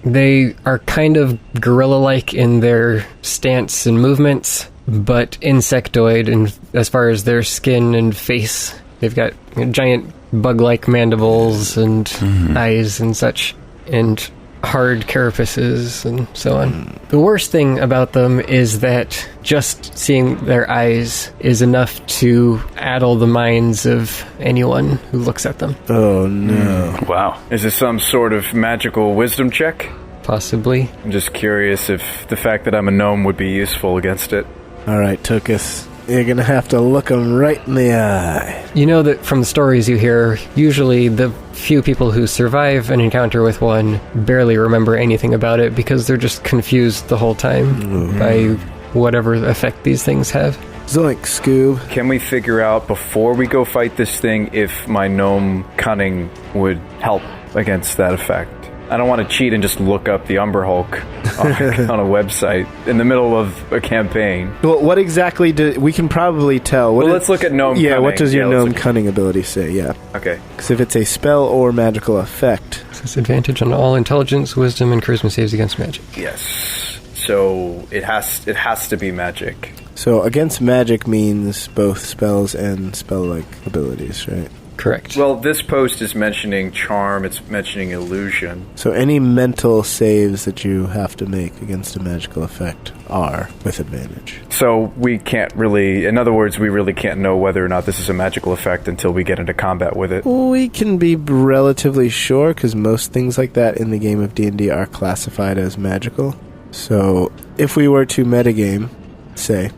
They are kind of gorilla-like in their stance and movements. but insectoid, and as far as their skin and face, they've got giant bug-like mandibles and eyes and such, and hard carapaces and so on. The worst thing about them is that just seeing their eyes is enough to addle the minds of anyone who looks at them. Oh, no. Wow. Is this some sort of magical wisdom check? Possibly. I'm just curious if the fact that I'm a gnome would be useful against it. All right, Tokas. You're going to have to look them right in the eye. You know that from the stories you hear, usually the few people who survive an encounter with one barely remember anything about it because they're just confused the whole time by whatever effect these things have. Zoink, Scoob. Can we figure out before we go fight this thing if my gnome cunning would help against that effect? I don't want to cheat and just look up the Umber Hulk on a website in the middle of a campaign. Well, what exactly we can probably tell. Let's look at gnome cunning. Yeah, what does your gnome cunning ability say? Yeah. Okay. Because if it's a spell or magical effect... Disadvantage on all intelligence, wisdom, and charisma saves against magic. Yes. So it has to be magic. So against magic means both spells and spell-like abilities, right? Correct. Well, this post is mentioning charm, it's mentioning illusion. So any mental saves that you have to make against a magical effect are with advantage. So we can't really, in other words, we really can't know whether or not this is a magical effect until we get into combat with it. We can be relatively sure, because most things like that in the game of D&D are classified as magical. So if we were to metagame, say,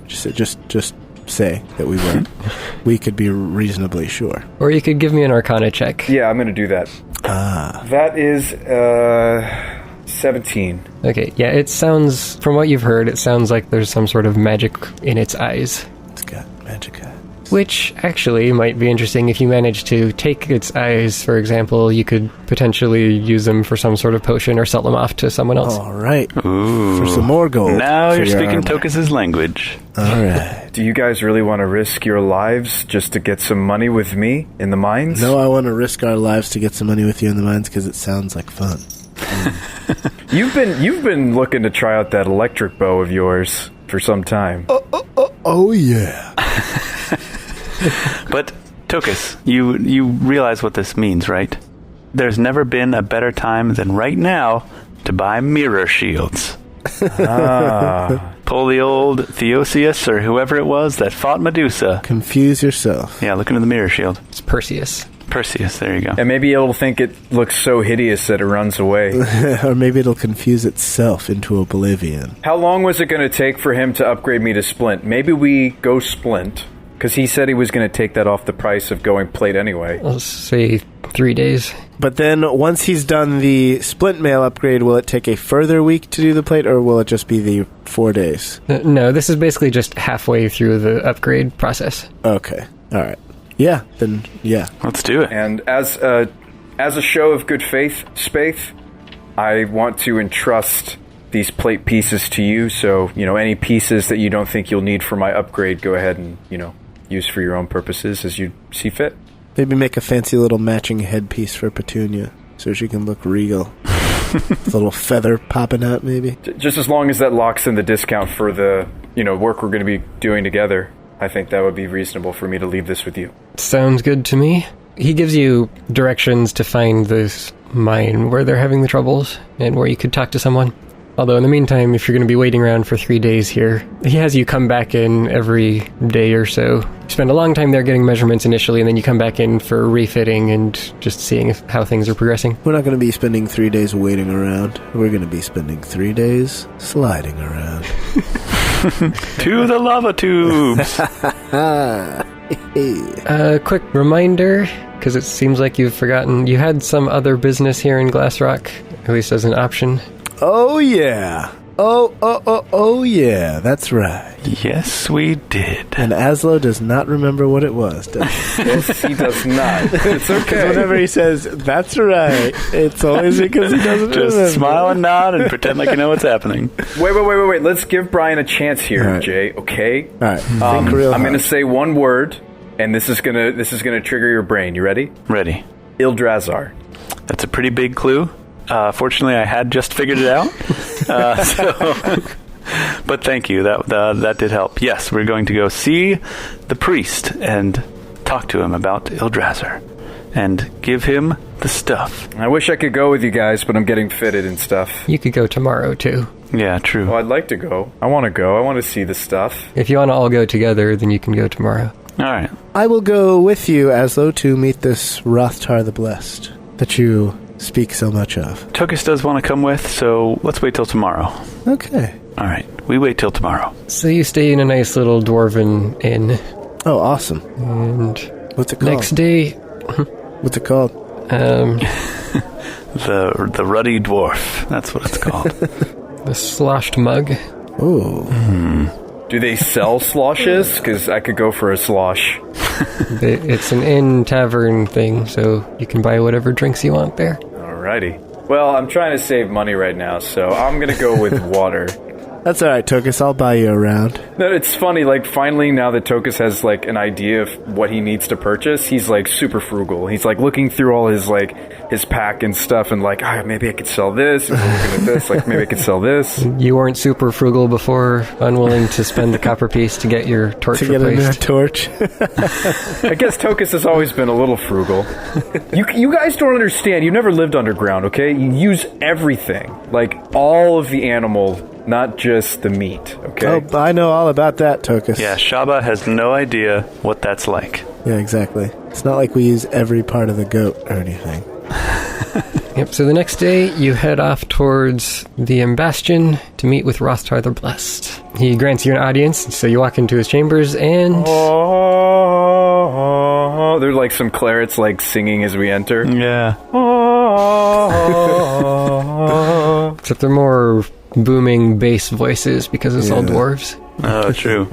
just say that we were, we could be reasonably sure. Or you could give me an Arcana check. Yeah, I'm going to do that. That is 17. Okay, yeah, it sounds, from what you've heard, it sounds like there's some sort of magic in its eyes. It's got magic eyes. Which actually might be interesting if you manage to take its eyes, for example. You could potentially use them for some sort of potion or sell them off to someone else. All right. Ooh. For some more gold. Now you're speaking armor. Tokas' language. All right. Do you guys really want to risk your lives just to get some money with me in the mines? No, I want to risk our lives to get some money with you in the mines because it sounds like fun. You've been looking to try out that electric bow of yours for some time. Oh yeah. But, Tokas, you realize what this means, right? There's never been a better time than right now to buy mirror shields. Pull the old Theosius or whoever it was that fought Medusa. Confuse yourself. Yeah, look into the mirror shield. It's Perseus. Perseus, there you go. And maybe it'll think it looks so hideous that it runs away. Or maybe it'll confuse itself into oblivion. How long was it going to take for him to upgrade me to Splint? Maybe we go Splint, because he said he was going to take that off the price of going plate anyway. I'll say 3 days. But then once he's done the splint mail upgrade, will it take a further week to do the plate, or will it just be the 4 days? No, this is basically just halfway through the upgrade process. Okay. All right. Yeah, then, yeah. Let's do it. And as a show of good faith, Spaith, I want to entrust these plate pieces to you, so, any pieces that you don't think you'll need for my upgrade, go ahead and, use for your own purposes as you see fit. Maybe make a fancy little matching headpiece for Petunia, so she can look regal. With a little feather popping out, maybe. Just as long as that locks in the discount for the, work we're going to be doing together, I think that would be reasonable for me to leave this with you. Sounds good to me. He gives you directions to find this mine where they're having the troubles and where you could talk to someone. Although in the meantime, if you're going to be waiting around for 3 days here, he has you come back in every day or so. You spend a long time there getting measurements initially, and then you come back in for refitting and just seeing how things are progressing. We're not going to be spending 3 days waiting around. We're going to be spending 3 days sliding around. To the lava tubes! Quick reminder, because it seems like you've forgotten, you had some other business here in Glassrock, at least as an option. Oh, yeah. Oh, yeah. That's right. Yes, we did. And Azlo does not remember what it was, does he? Yes, he does not. It's okay. Whenever he says, that's right, it's always because he doesn't Just remember. smile and nod and pretend like you know what's happening. Wait. Let's give Brian a chance here, All right. Jay, okay? All right. Think real I'm hard. going to say one word, and this is gonna trigger your brain. You ready? Ready. Ildrazar. That's a pretty big clue. Fortunately, I had just figured it out. So But thank you. That did help. Yes, we're going to go see the priest and talk to him about Yggdrasil and give him the stuff. I wish I could go with you guys, but I'm getting fitted and stuff. You could go tomorrow, too. Yeah, true. Well, I'd like to go. I want to go. I want to see the stuff. If you want to all go together, then you can go tomorrow. All right. I will go with you, Azlo, to meet this Rothtar the Blessed that you speak so much of. Tokas does want to come with, so let's wait till tomorrow. Okay. All right. We wait till tomorrow. So you stay in a nice little Dwarven inn. Oh, awesome. And What's it called? next day... What's it called? The Ruddy Dwarf. That's what it's called. The Sloshed Mug. Ooh. Do they sell sloshes? Because I could go for a slosh. It's an inn tavern thing, so you can buy whatever drinks you want there. Alrighty. Well, I'm trying to save money right now, so I'm going to go with water. That's all right, Tokas. I'll buy you a round. No, it's funny, like, finally, now that Tokas has, like, an idea of what he needs to purchase, he's, like, super frugal. He's, like, looking through all his, like, his pack and stuff and, like, maybe I could sell this, and looking at this, like, maybe I could sell this. You weren't super frugal before, unwilling to spend the copper piece to get your torch To get a new replaced. torch. I guess Tokas has always been a little frugal. You guys don't understand. You've never lived underground, okay? You use everything. Like, all of the animal, not just the meat, okay? Oh, I know all about that, Tokas. Yeah, Shabba has no idea what that's like. Yeah, exactly. It's not like we use every part of the goat or anything. Yep, so the next day, you head off towards the Bastion to meet with Rothtar the Blessed. He grants you an audience, so you walk into his chambers, and... Oh, there's like some clarets like singing as we enter. Yeah. Except they're more booming bass voices because it's all dwarves. Oh, true.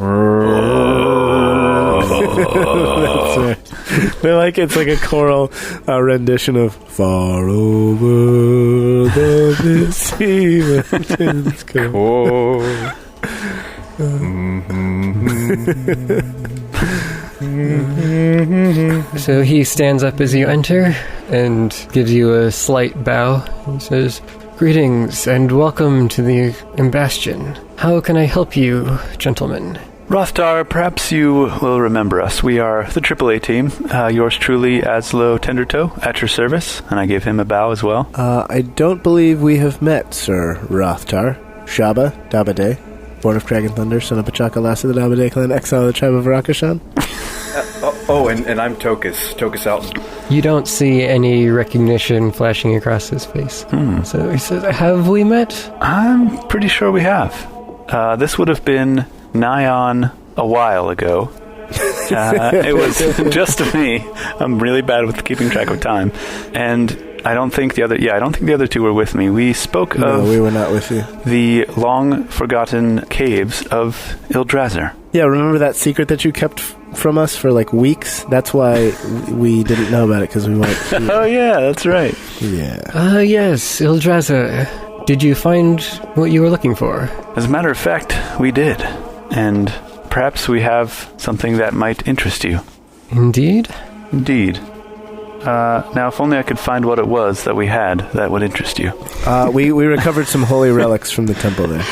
That's right. They're like, it's like a choral rendition of Far Over the Sea. It's good. Oh. So he stands up as you enter and gives you a slight bow and says, "Greetings and welcome to the Bastion. How can I help you, gentlemen?" Rothtar, perhaps you will remember us. We are the AAA team. Yours truly, Azlo Tendertoe, at your service. And I give him a bow as well. I don't believe we have met, Sir Rothtar. Shabba, Dabade, born of Dragon Thunder, son of Pachaka, last of the Dabade clan, exile of the tribe of Rakashan. And I'm Tokas Alton. You don't see any recognition flashing across his face. So he says, "Have we met?" I'm pretty sure we have. This would have been nigh on a while ago. It was just me. I'm really bad with keeping track of time. And I don't think the other two were with me. We spoke No, of we were not with you. the long-forgotten caves of Yggdrasil. Yeah, remember that secret that you kept from us for like weeks? That's why we didn't know about it, because we weren't here. Oh, yeah, that's right. Yeah. Yes, Yggdrasil. Did you find what you were looking for? As a matter of fact, we did. And perhaps we have something that might interest you. Indeed. Indeed. Now, if only I could find what it was that we had that would interest you. We recovered some holy relics from the temple there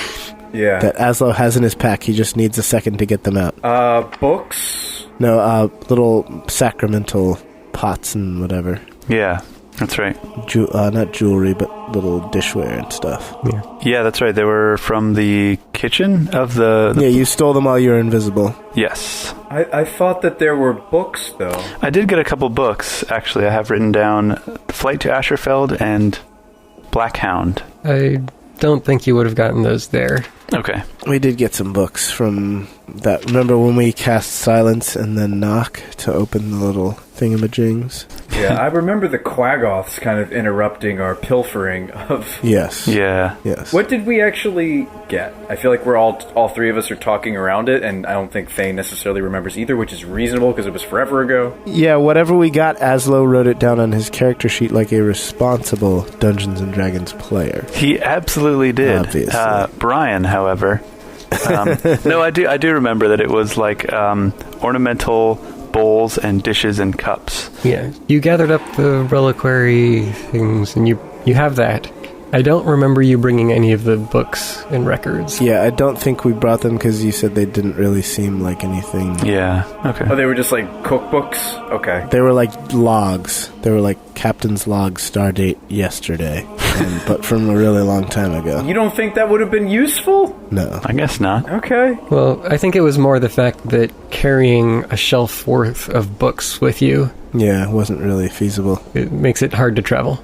Yeah. that Azlo has in his pack. He just needs a second to get them out. Books? No, little sacramental pots and whatever. Yeah, that's right. Not jewelry, but little dishware and stuff. Yeah, that's right. They were from the kitchen of the... Yeah, you stole them while you were invisible. Yes. I thought that there were books, though. I did get a couple books, actually. I have written down Flight to Asherfeld and Black Hound. I don't think you would have gotten those there. Okay. We did get some books from that. Remember when we cast Silence and then Knock to open the little thingamajigs? Yeah, I remember the Quaggoths kind of interrupting our pilfering of... Yes. Yeah. Yes. What did we actually get? I feel like we're all three of us are talking around it, and I don't think Thane necessarily remembers either, which is reasonable because it was forever ago. Yeah, whatever we got, Azlo wrote it down on his character sheet like a responsible Dungeons & Dragons player. He absolutely did. Obviously. Brian, however... no, I do remember that it was like ornamental bowls and dishes and cups. Yeah, you gathered up the reliquary things, and you have that. I don't remember you bringing any of the books and records. Yeah, I don't think we brought them because you said they didn't really seem like anything. Yeah, okay. Oh, they were just like cookbooks? Okay. They were like logs. They were like Captain's log, stardate yesterday, but from a really long time ago. You don't think that would have been useful? No. I guess not. Okay. Well, I think it was more the fact that carrying a shelf worth of books with you, Yeah, it wasn't really feasible. it makes it hard to travel.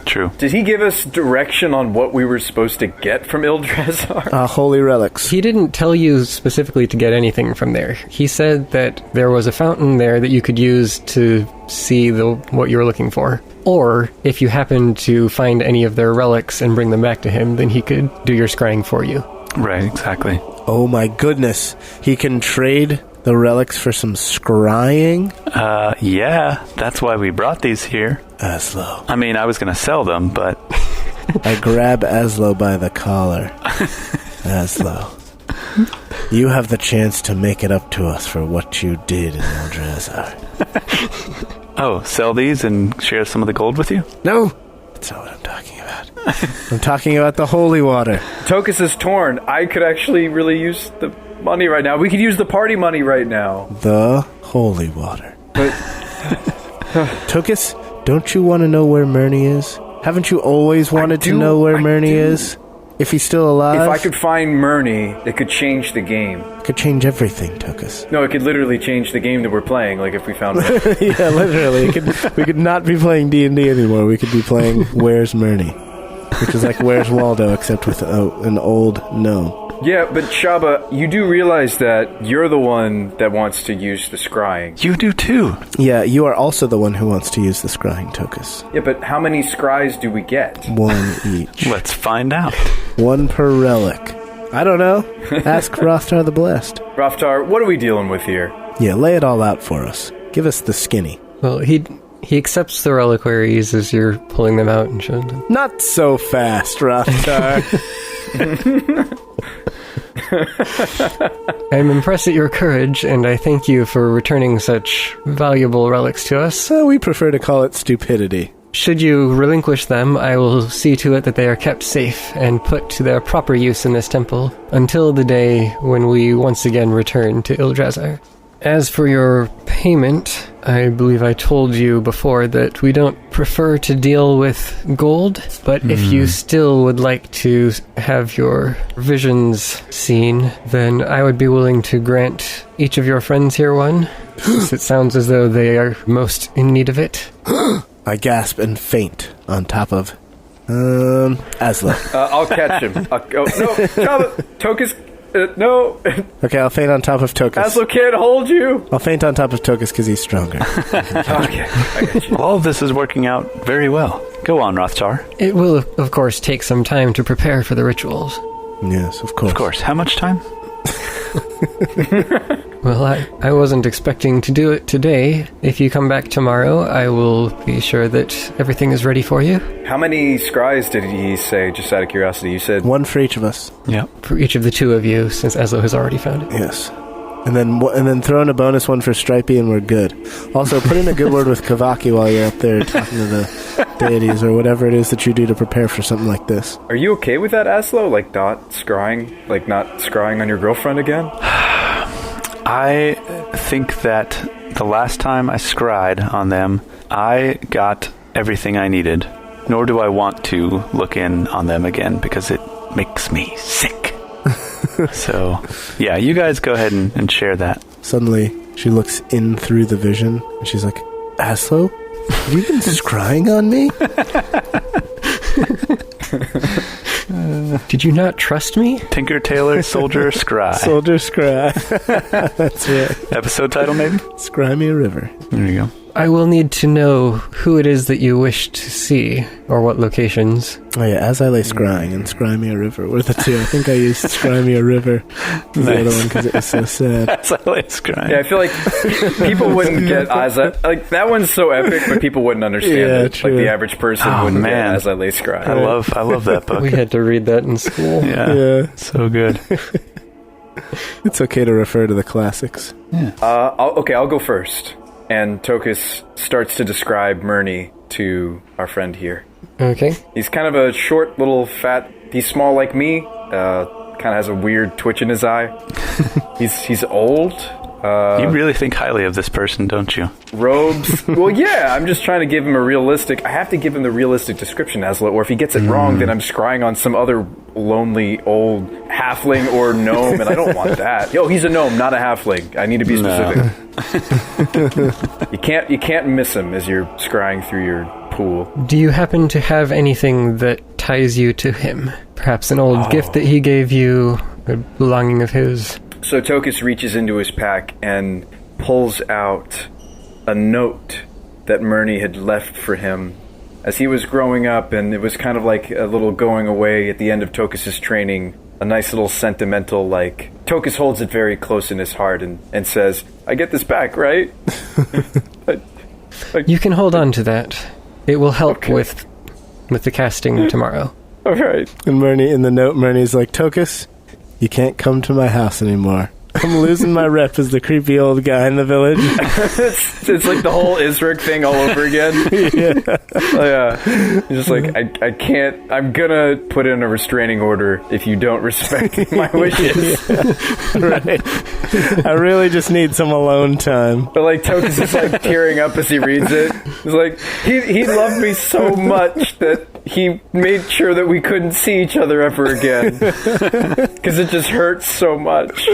True. Did he give us direction on what we were supposed to get from Ildrazar? Holy relics. He didn't tell you specifically to get anything from there. He said that there was a fountain there that you could use to see what you were looking for. Or, if you happened to find any of their relics and bring them back to him, then he could do your scrying for you. Right, exactly. Oh my goodness. He can trade the relics for some scrying? Yeah, that's why we brought these here. Azlo. I mean, I was going to sell them, but... I grab Azlo by the collar. Azlo, you have the chance to make it up to us for what you did in Ildrazar. Oh, sell these and share some of the gold with you? No! That's not what I'm talking about. I'm talking about the holy water. Tokas is torn. I could actually really use the money right now. We could use the party money right now. The holy water. But Tokas, don't you want to know where Murney is? Haven't you always wanted to know where Murney is? If he's still alive? if I could find Murney, it could change the game. It could change everything, Tokas. No, it could literally change the game that we're playing, like if we found Murney. Yeah, literally. We could not be playing D&D anymore. We could be playing Where's Murney? Which is like Where's Waldo, except with an old gnome. Yeah, but Shabba, you do realize that you're the one that wants to use the scrying. You do too. Yeah, you are also the one who wants to use the scrying, Tokas. Yeah, but how many scries do we get? 1 each. Let's find out. 1 per relic. I don't know. Ask Rothtar the Blessed. Raftar, what are we dealing with here? Yeah, lay it all out for us. Give us the skinny. Well, he accepts the reliquaries as you're pulling them out and showing them. Not so fast, Rothtar. I'm impressed at your courage, and I thank you for returning such valuable relics to us. We prefer to call it stupidity. Should you relinquish them, I will see to it that they are kept safe and put to their proper use in this temple until the day when we once again return to Ildrazar. As for your payment, I believe I told you before that we don't prefer to deal with gold, but if you still would like to have your visions seen, then I would be willing to grant each of your friends here one, since it sounds as though they are most in need of it. I gasp and faint on top of Azlo. I'll catch him. No, Shabba, Tokas, no. Okay, I'll faint on top of Tokas. Azlo can't hold you. I'll faint on top of Tokas because he's stronger. Okay, I got you. All of this is working out very well. Go on, Rothtar. It will, of course, take some time to prepare for the rituals. Yes, of course. Of course. How much time? Well, I wasn't expecting to do it today. If you come back tomorrow, I will be sure that everything is ready for you. How many scries did he say, just out of curiosity? You said 1 for each of us. Yeah. For each of the 2 of you, since Azlo has already found it. Yes. And then throw in a bonus 1 for Stripey and we're good. Also, put in a good word with Kavaki while you're up there talking to the deities or whatever it is that you do to prepare for something like this. Are you okay with that, Azlo? Like not scrying on your girlfriend again? I think that the last time I scryed on them, I got everything I needed. Nor do I want to look in on them again because it makes me sick. So, yeah, you guys go ahead and share that. Suddenly, she looks in through the vision and she's like, Azlo, have you been scrying on me? Did you not trust me? Tinker, Tailor, Soldier, Scry. Soldier Scry. That's right. Episode title, maybe? Scry me a river. There you go. I will need to know who it is that you wish to see, or what locations. Oh yeah, As I Lay Scrying and Scry Me a River were the 2. I think I used Scry Me a River as the other one because it was so sad. As I Lay Scrying. Yeah, I feel like people wouldn't get like that one's so epic, but people wouldn't understand it. True. Like the average person wouldn't get As I Lay Scrying. I love that book. We had to read that in school. Yeah. So good. It's okay to refer to the classics. Yeah. I'll go first. And Tokas starts to describe Murney to our friend here. Okay. He's kind of a short, little, fat... He's small like me. Kind of has a weird twitch in his eye. He's old. You really think highly of this person, don't you? Robes. Well, yeah, I'm just trying to give him a realistic... I have to give him the realistic description, Azlo, or if he gets it wrong, then I'm scrying on some other lonely old halfling or gnome, and I don't want that. Yo, he's a gnome, not a halfling. I need to be specific. No. You can't miss him as you're scrying through your pool. Do you happen to have anything that ties you to him? Perhaps an old gift that he gave you, a belonging of his? So Tokas reaches into his pack and pulls out a note that Murney had left for him as he was growing up, and it was kind of like a little going away at the end of Tokas' training, a nice little sentimental, like... Tokas holds it very close in his heart and says, I get this back, right? You can hold on to that. It will help with the casting tomorrow. All right. And Murney, in the note, Murney's like, Tokas, you can't come to my house anymore. I'm losing my rep as the creepy old guy in the village. it's like the whole Isric thing all over again. Yeah. He's just like, I can't, I'm gonna put in a restraining order if you don't respect my wishes. Right. I really just need some alone time. But like Tokas is like tearing up as he reads it. He's like, he loved me so much that he made sure that we couldn't see each other ever again. Because it just hurts so much.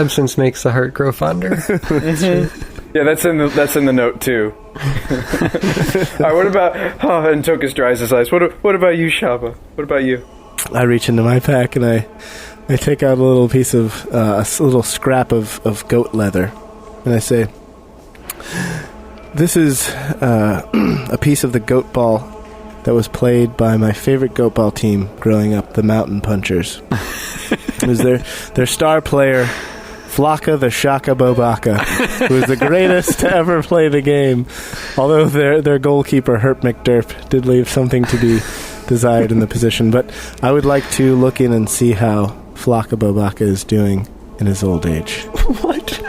Absence makes the heart grow fonder. Yeah, that's in the note too. All right, what about? Oh, and Tokas dries his eyes. What about you, Shabba? What about you? I reach into my pack and I take out a little piece of a little scrap of goat leather, and I say, "This is a piece of the goat ball that was played by my favorite goat ball team growing up, the Mountain Punchers. It was their star player, Flocka the Shaka Bobaka, who was the greatest to ever play the game. Although their goalkeeper, Herp McDerp, did leave something to be desired in the position. But I would like to look in and see how Flocka Bobaka is doing in his old age." What?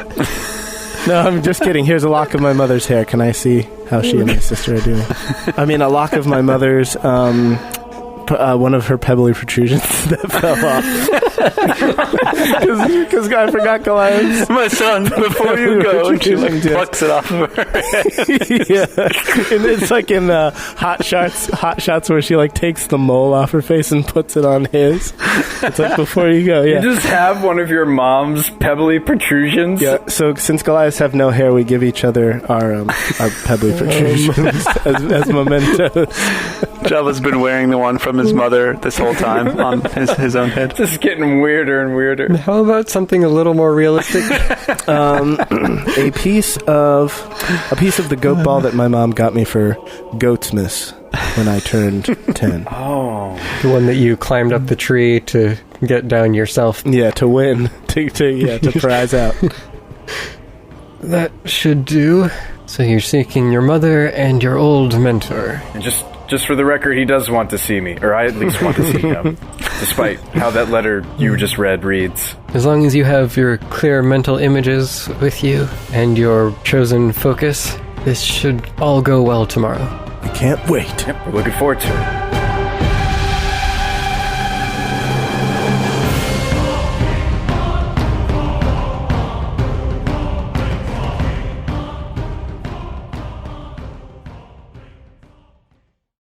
No, I'm just kidding. Here's a lock of my mother's hair. Can I see how she and my sister are doing? I mean, a lock of my mother's, one of her pebbly protrusions that fell off. Because I forgot Goliath. My son, before you go, and she like plucks it off of her head. Yeah. And it's like in Hot Shots where she like takes the mole off her face and puts it on his. It's like before you go, yeah. You just have one of your mom's pebbly protrusions? Yeah, so since Goliaths have no hair, we give each other our pebbly protrusions as mementos. Jabba's been wearing the one from his mother this whole time on his own head. Just getting weirder and weirder. How about something a little more realistic? A piece of the goat ball that my mom got me for Goatsmas when I turned 10. Oh. The one that you climbed up the tree to get down yourself. Yeah, to win. To prize out. That should do. So you're seeking your mother and your old mentor. And just for the record, he does want to see me, or I at least want to see him, despite how that letter you just read reads. As long as you have your clear mental images with you and your chosen focus, this should all go well tomorrow. I can't wait. Yep, we're looking forward to it.